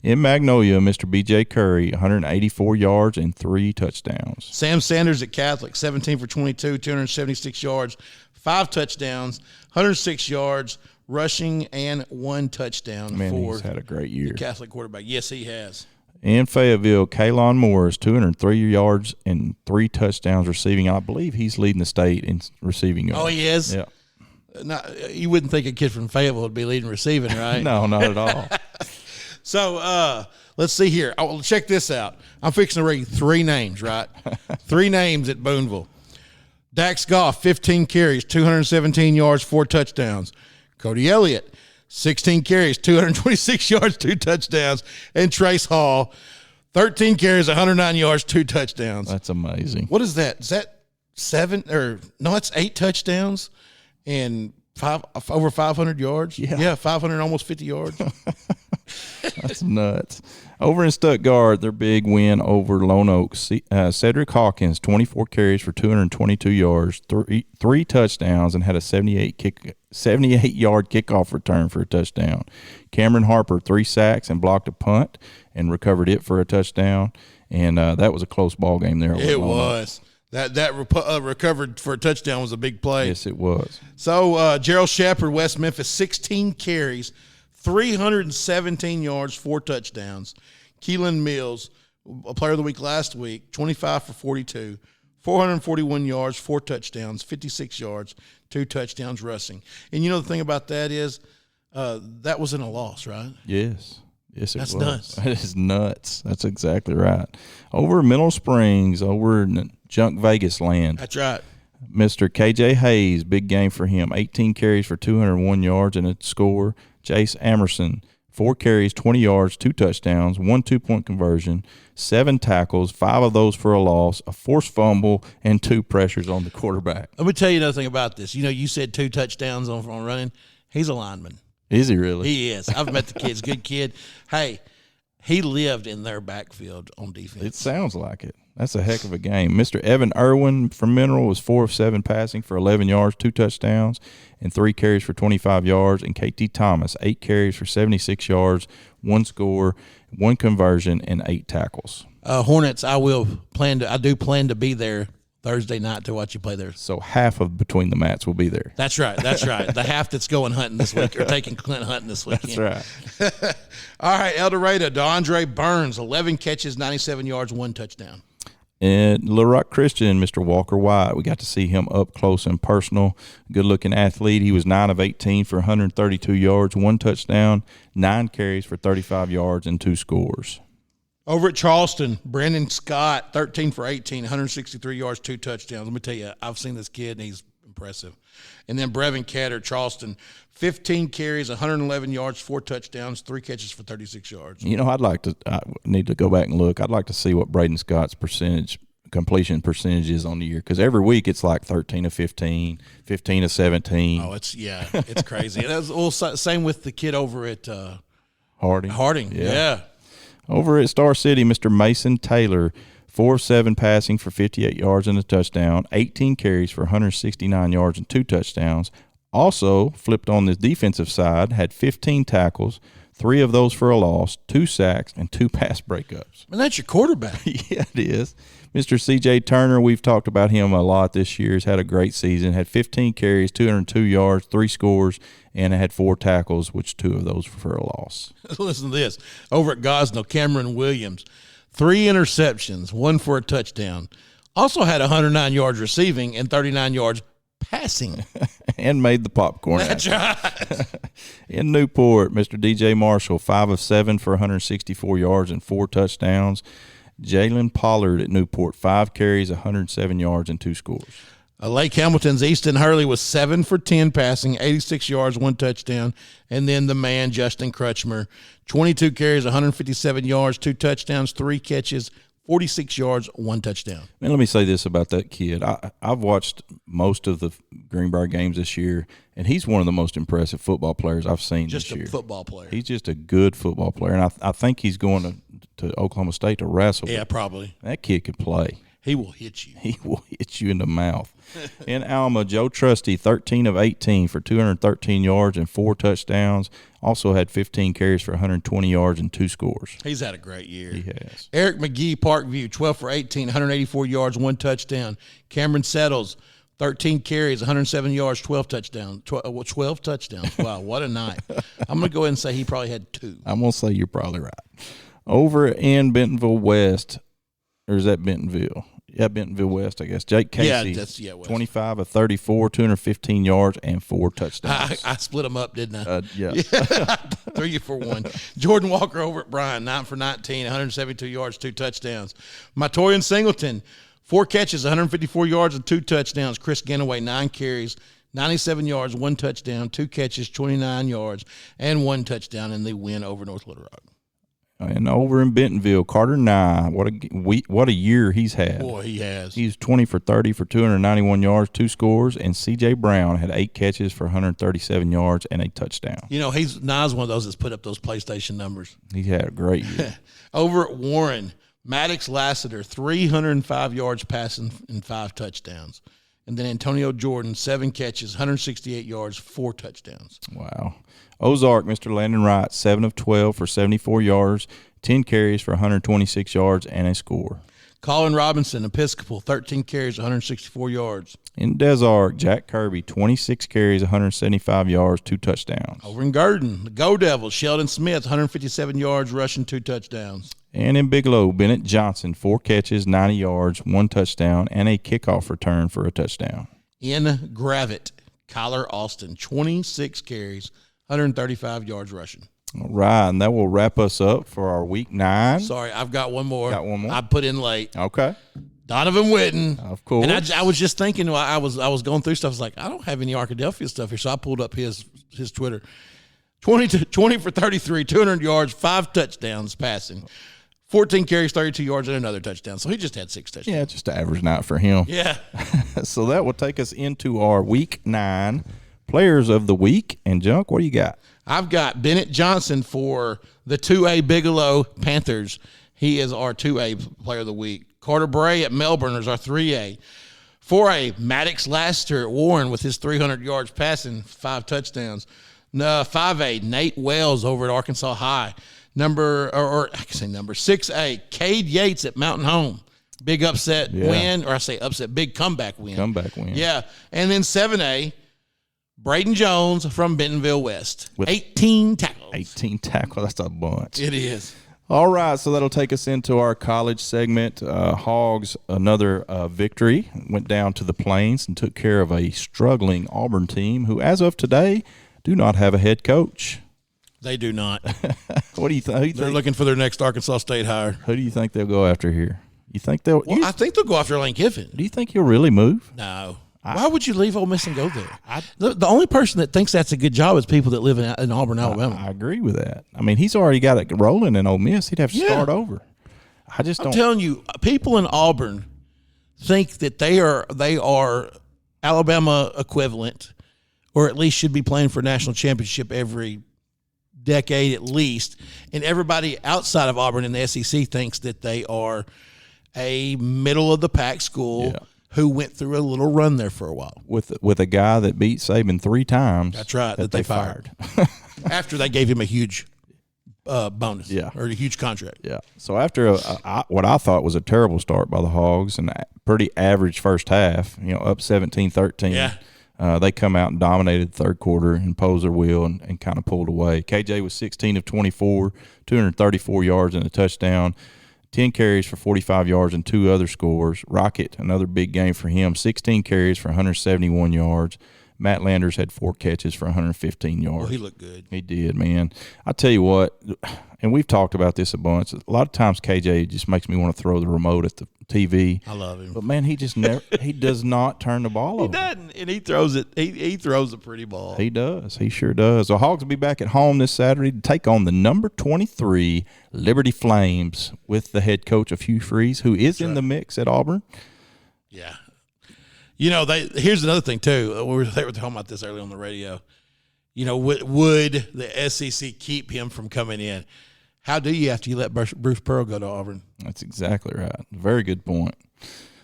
Speaker 2: In Magnolia, Mr. B.J. Curry, 184 yards and 3 touchdowns.
Speaker 1: Sam Sanders at Catholic, 17 for 22, 276 yards, 5 touchdowns, 106 yards, rushing, and 1 touchdown.
Speaker 2: He's had a great year.
Speaker 1: The Catholic quarterback. Yes, he has.
Speaker 2: In Fayetteville, Kaylon Morris, 203 yards and 3 touchdowns receiving. I believe he's leading the state in receiving yards.
Speaker 1: Oh, he is?
Speaker 2: Yeah.
Speaker 1: You wouldn't think a kid from Fayetteville would be leading receiving, right?
Speaker 2: No, not at all.
Speaker 1: So let's see here. Oh, check this out. I'm fixing to read 3 names, right? 3 names at Booneville. Dax Goff, 15 carries, 217 yards, 4 touchdowns. Cody Elliott, 16 carries, 226 yards, 2 touchdowns. And Trace Hall, 13 carries, 109 yards, 2 touchdowns.
Speaker 2: That's amazing.
Speaker 1: What is that? Is that 7 or no? It's 8 touchdowns and over 500 yards. Yeah, 500, almost 50 yards.
Speaker 2: That's nuts. Over in Stuttgart, their big win over Lone Oak. Cedric Hawkins, 24 carries for 222 yards, 3 touchdowns, and had a 78-yard kickoff return for a touchdown. Cameron Harper, 3 sacks and blocked a punt and recovered it for a touchdown. And that was a close ball game there.
Speaker 1: It was. That recovered for a touchdown was a big play.
Speaker 2: Yes, it was.
Speaker 1: So Gerald Shepard, West Memphis, 16 carries, 317 yards, 4 touchdowns. Keelan Mills, a Player of the Week last week, 25 for 42, 441 yards, 4 touchdowns, 56 yards, 2 touchdowns rushing. And you know the thing about that is that was in a loss, right?
Speaker 2: Yes. Yes, it
Speaker 1: That's
Speaker 2: was.
Speaker 1: nuts.
Speaker 2: That is nuts. That's exactly right. Over in Mineral Springs, over in Junk Vegas land.
Speaker 1: That's right.
Speaker 2: Mr. KJ Hayes, big game for him. 18 carries for 201 yards and a score. Jace Amerson, 4 carries, 20 yards, 2 touchdowns, 1 2-point conversion, 7 tackles, 5 of those for a loss, a forced fumble, and 2 pressures on the quarterback.
Speaker 1: Let me tell you another thing about this. You know, you said 2 touchdowns on running. He's a lineman.
Speaker 2: Is he really?
Speaker 1: He is. I've met the kid. Good kid. Hey, he lived in their backfield on defense.
Speaker 2: It sounds like it. That's a heck of a game. Mr. Evan Irwin from Mineral was 4 of 7 passing for 11 yards, 2 touchdowns, and 3 carries for 25 yards. And KT Thomas, 8 carries for 76 yards, 1 score, 1 conversion, and 8 tackles.
Speaker 1: Hornets, I do plan to be there Thursday night to watch you play there.
Speaker 2: So half of Between the Mats will be there.
Speaker 1: That's right. That's right. The half that's going hunting this week or taking Clint hunting this weekend.
Speaker 2: That's right.
Speaker 1: All right, El Dorado, DeAndre Burns, 11 catches, 97 yards, 1 touchdown.
Speaker 2: And Little Rock Christian, Mr. Walker White, we got to see him up close and personal. Good-looking athlete. He was 9 of 18 for 132 yards, 1 touchdown, 9 carries for 35 yards, and 2 scores.
Speaker 1: Over at Charleston, Brandon Scott, 13 for 18, 163 yards, 2 touchdowns. Let me tell you, I've seen this kid, and he's impressive. And then Brevin Catter, Charleston, 15 carries, 111 yards, 4 touchdowns, 3 catches for 36 yards.
Speaker 2: You know, I need to go back and look. I'd like to see what Braden Scott's completion percentage is on the year, because every week it's like 13 of 15, 15 of 17.
Speaker 1: Oh, it's crazy. And that was same with the kid over at
Speaker 2: Harding.
Speaker 1: Yeah.
Speaker 2: Over at Star City, Mr. Mason Taylor, 4 of 7 passing for 58 yards and a touchdown, 18 carries for 169 yards and 2 touchdowns. Also, flipped on the defensive side, had 15 tackles, 3 of those for a loss, 2 sacks, and 2 pass breakups.
Speaker 1: And that's your quarterback.
Speaker 2: Yeah, it is. Mr. C.J. Turner, we've talked about him a lot this year. He's had a great season, had 15 carries, 202 yards, 3 scores, and had 4 tackles, which 2 of those for a loss.
Speaker 1: Listen to this. Over at Gosnell, Cameron Williams, 3 interceptions, 1 for a touchdown. Also had 109 yards receiving and 39 yards passing.
Speaker 2: And made the popcorn.
Speaker 1: That's right.
Speaker 2: In Newport, Mr. DJ Marshall, 5 of 7 for 164 yards and 4 touchdowns. Jalen Pollard at Newport, 5 carries, 107 yards, and 2 scores.
Speaker 1: Lake Hamilton's Easton Hurley was 7 for 10 passing, 86 yards, 1 touchdown. And then the man, Justin Crutchmer, 22 carries, 157 yards, 2 touchdowns, 3 catches, 46 yards, 1 touchdown.
Speaker 2: And let me say this about that kid. I've watched most of the Greenbrier games this year, and he's one of the most impressive football players I've seen this year.
Speaker 1: Just a football player.
Speaker 2: He's just a good football player, and I think he's going to Oklahoma State to wrestle.
Speaker 1: Yeah, probably.
Speaker 2: That kid could play.
Speaker 1: He will hit you.
Speaker 2: He will hit you in the mouth. In Alma, Joe Trusty, 13 of 18 for 213 yards and 4 touchdowns. Also had 15 carries for 120 yards and 2 scores.
Speaker 1: He's had a great year.
Speaker 2: He has.
Speaker 1: Eric McGee, Parkview, 12 for 18, 184 yards, 1 touchdown. Cameron Settles, 13 carries, 107 yards, 12 touchdowns. 12 touchdowns. Wow, what a night. I'm going to go ahead and say he probably had 2.
Speaker 2: I'm going to say you're probably right. Over in Bentonville West, or is that Bentonville? Yeah, Bentonville West, I guess. Jake Casey,
Speaker 1: West.
Speaker 2: 25 of 34, 215 yards, and 4 touchdowns.
Speaker 1: I split them up, didn't I?
Speaker 2: Yeah.
Speaker 1: 3 for 1. Jordan Walker over at Bryan, 9 for 19, 172 yards, 2 touchdowns. Mytorian Singleton, 4 catches, 154 yards, and 2 touchdowns. Chris Ganaway, 9 carries, 97 yards, 1 touchdown, 2 catches, 29 yards, and 1 touchdown in the win over North Little Rock.
Speaker 2: And over in Bentonville, Carter Nye, what a year he's had.
Speaker 1: Boy, he has.
Speaker 2: He's 20 for 30 for 291 yards, 2 scores, and C.J. Brown had 8 catches for 137 yards and a touchdown.
Speaker 1: You know, Nye's one of those that's put up those PlayStation numbers.
Speaker 2: He had a great year.
Speaker 1: Over at Warren, Maddox Lassiter, 305 yards passing and 5 touchdowns. And then Antonio Jordan, 7 catches, 168 yards, 4 touchdowns.
Speaker 2: Wow. Ozark, Mr. Landon Wright, 7 of 12 for 74 yards, 10 carries for 126 yards, and a score.
Speaker 1: Colin Robinson, Episcopal, 13 carries, 164 yards.
Speaker 2: In Des Arc, Jack Kirby, 26 carries, 175 yards, 2 touchdowns.
Speaker 1: Over in Garden, the Go Devils, Sheldon Smith, 157 yards, rushing, 2 touchdowns.
Speaker 2: And in Bigelow, Bennett Johnson, 4 catches, 90 yards, 1 touchdown, and a kickoff return for a touchdown.
Speaker 1: In Gravette, Kyler Austin, 26 carries, 135 yards rushing.
Speaker 2: All right, and that will wrap us up for our Week 9.
Speaker 1: Sorry, I've got one more.
Speaker 2: Got one more?
Speaker 1: I put in late.
Speaker 2: Okay.
Speaker 1: Donovan Witten.
Speaker 2: Of course.
Speaker 1: And I was just thinking while I was going through stuff, I was like, I don't have any Arkadelphia stuff here, so I pulled up his Twitter. 20 for 33, 200 yards, 5 touchdowns passing. 14 carries, 32 yards, and another touchdown. So he just had 6 touchdowns.
Speaker 2: Yeah, just an average night for him.
Speaker 1: Yeah.
Speaker 2: So that will take us into our Week 9 Players of the Week. And, Junk, what do you got?
Speaker 1: I've got Bennett Johnson for the 2A Bigelow Panthers. He is our 2A Player of the Week. Carter Bray at Melbourne is our 3A. 4A, Maddox Lassiter at Warren with his 300 yards passing, 5 touchdowns. 5A, Nate Wells over at Arkansas High. Number 6A, Cade Yates at Mountain Home. Big upset win, or I say upset, big comeback win. Yeah. And then 7A, Braden Jones from Bentonville West. With 18 tackles.
Speaker 2: 18 tackles. That's a bunch.
Speaker 1: It is.
Speaker 2: All right, so that'll take us into our college segment. Hogs, another victory, went down to the Plains and took care of a struggling Auburn team who, as of today, do not have a head coach.
Speaker 1: They do not.
Speaker 2: What do you think?
Speaker 1: They're looking for their next Arkansas State hire.
Speaker 2: Who do you think they'll go after here? You think they'll?
Speaker 1: Well, I think they'll go after Lane Kiffin.
Speaker 2: Do you think he'll really move?
Speaker 1: No. Why would you leave Ole Miss and go there? The only person that thinks that's a good job is people that live in Auburn, Alabama.
Speaker 2: I agree with that. I mean, he's already got it rolling in Ole Miss. He'd have to start over. I'm
Speaker 1: telling you, people in Auburn think that they are Alabama equivalent, or at least should be playing for a national championship every decade at least. And everybody outside of Auburn in the SEC thinks that they are a middle of the pack school who went through a little run there for a while.
Speaker 2: With a guy that beat Saban 3 times.
Speaker 1: That's right, that they fired. After they gave him a huge bonus or a huge contract.
Speaker 2: Yeah. So after what I thought was a terrible start by the Hogs and a pretty average first half, up 17-13.
Speaker 1: Yeah.
Speaker 2: They come out and dominated the third quarter, imposed their will, and kind of pulled away. KJ was 16 of 24, 234 yards and a touchdown, 10 carries for 45 yards and 2 other scores. Rocket, another big game for him, 16 carries for 171 yards. Matt Landers had 4 catches for 115 yards.
Speaker 1: Well, he looked good.
Speaker 2: He did, man. I tell you what, and we've talked about this a bunch. A lot of times KJ just makes me want to throw the remote at the TV.
Speaker 1: I love him.
Speaker 2: But, man, he just never – he does not turn the ball over.
Speaker 1: He doesn't, and he throws it. He throws a pretty ball.
Speaker 2: He does. He sure does. The Hogs will be back at home this Saturday to take on the number 23 Liberty Flames with the head coach of Hugh Freeze, who is in the mix at Auburn.
Speaker 1: Yeah. Here's another thing, too. They were talking about this earlier on the radio. Would the SEC keep him from coming in? How do you after you let Bruce Pearl go to Auburn?
Speaker 2: That's exactly right. Very good point.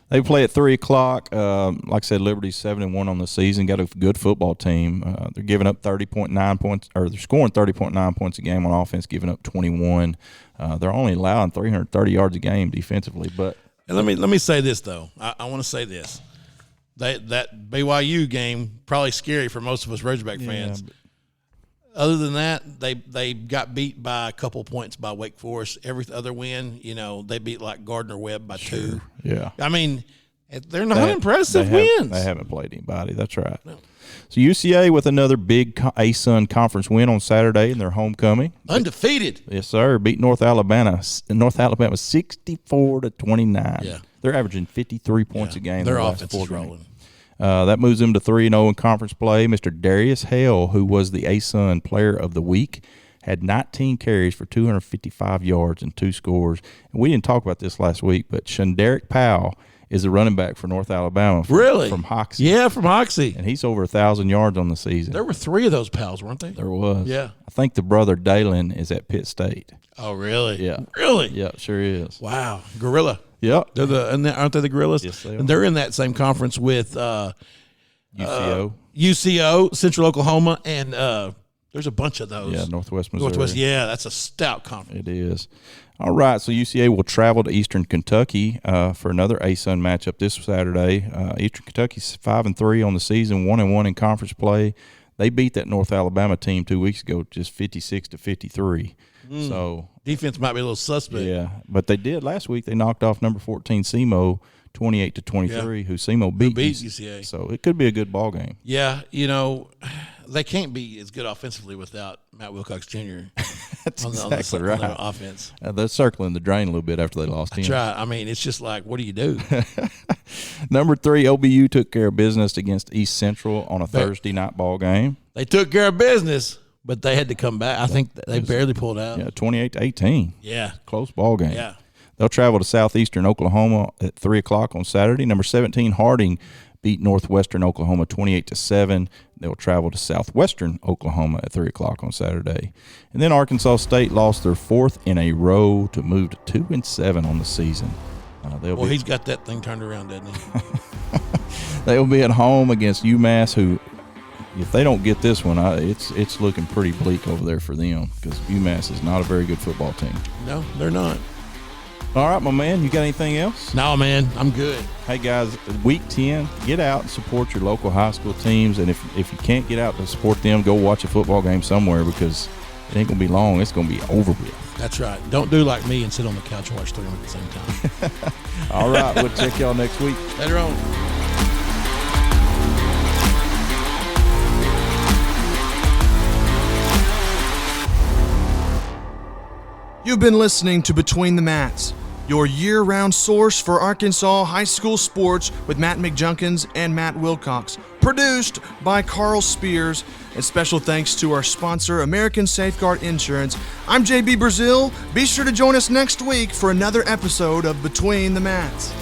Speaker 2: They play at 3 o'clock. Like I said, Liberty's 7-1 on the season. Got a good football team. They're giving up 30.9 points, or they're scoring 30.9 points a game on offense, giving up 21. They're only allowing 330 yards a game defensively. But
Speaker 1: let me say this though. I want to say this. That BYU game probably scary for most of us Razorback fans. Other than that, they got beat by a couple points by Wake Forest. Every other win, they beat like Gardner Webb by 2.
Speaker 2: Yeah.
Speaker 1: I mean, they're not impressive wins.
Speaker 2: They haven't played anybody. That's right. No. So UCA with another big ASUN conference win on Saturday in their homecoming.
Speaker 1: Undefeated.
Speaker 2: Yes, sir. Beat North Alabama 64-29.
Speaker 1: Yeah.
Speaker 2: They're averaging 53 points a game.
Speaker 1: Their offense is rolling.
Speaker 2: That moves them to 3-0 in conference play. Mr. Darius Hale, who was the ASUN Player of the Week, had 19 carries for 255 yards and 2 scores. And we didn't talk about this last week, but Shunderick Powell is a running back for North Alabama. From Hoxie.
Speaker 1: Yeah, from Hoxie.
Speaker 2: And he's over 1,000 yards on the season.
Speaker 1: There were 3 of those pals, weren't there?
Speaker 2: There was.
Speaker 1: Yeah.
Speaker 2: I think the brother Dalen is at Pitt State.
Speaker 1: Oh, really?
Speaker 2: Yeah.
Speaker 1: Really?
Speaker 2: Yeah, sure is.
Speaker 1: Wow. Gorilla.
Speaker 2: Yep.
Speaker 1: Aren't they the Gorillas?
Speaker 2: Yes, they are.
Speaker 1: And they're in that same conference with
Speaker 2: UCO,
Speaker 1: Central Oklahoma, and there's a bunch of those.
Speaker 2: Yeah, Northwest Missouri.
Speaker 1: Yeah, that's a stout conference.
Speaker 2: It is. All right, so UCA will travel to Eastern Kentucky for another ASUN matchup this Saturday. Eastern Kentucky's 5-3 on the season, 1-1 in conference play. They beat that North Alabama team 2 weeks ago, just 56-53. So
Speaker 1: defense might be a little suspect.
Speaker 2: Yeah, but they did last week. They knocked off number 14 SEMO 28-23, who SEMO beat
Speaker 1: UCA.
Speaker 2: So it could be a good ball game.
Speaker 1: Yeah, they can't be as good offensively without Matt Wilcox Jr.
Speaker 2: That's
Speaker 1: on
Speaker 2: exactly
Speaker 1: the
Speaker 2: right.
Speaker 1: offense.
Speaker 2: They're circling the drain a little bit after they lost him.
Speaker 1: That's right. I mean, it's just like, what do you do?
Speaker 2: Number 3, OBU took care of business against East Central on a Thursday night ball game.
Speaker 1: They took care of business, but they had to come back. I think they barely pulled out.
Speaker 2: Yeah, 28-18.
Speaker 1: Yeah.
Speaker 2: Close ball game.
Speaker 1: Yeah.
Speaker 2: They'll travel to southeastern Oklahoma at 3 o'clock on Saturday. Number 17, Harding, beat northwestern Oklahoma 28-7. They'll travel to southwestern Oklahoma at 3 o'clock on Saturday. And then Arkansas State lost their 4th in a row to move to 2-7 on the season.
Speaker 1: He's got that thing turned around, doesn't he?
Speaker 2: They'll be at home against UMass, who, if they don't get this one, it's looking pretty bleak over there for them because UMass is not a very good football team.
Speaker 1: No, they're not.
Speaker 2: All right, my man. You got anything else?
Speaker 1: No, man, I'm good.
Speaker 2: Hey, guys, week 10, get out and support your local high school teams. And if you can't get out to support them, go watch a football game somewhere because it ain't going to be long. It's going to be over with.
Speaker 1: That's right. Don't do like me and sit on the couch and watch 3 of them at the same time.
Speaker 2: All right. We'll check y'all next week.
Speaker 1: Later on.
Speaker 5: You've been listening to Between the Mats, your year-round source for Arkansas high school sports with Matt McJunkins and Matt Wilcox. Produced by Carl Spears, and special thanks to our sponsor, American Safeguard Insurance. I'm JB Brazil. Be sure to join us next week for another episode of Between the Mats.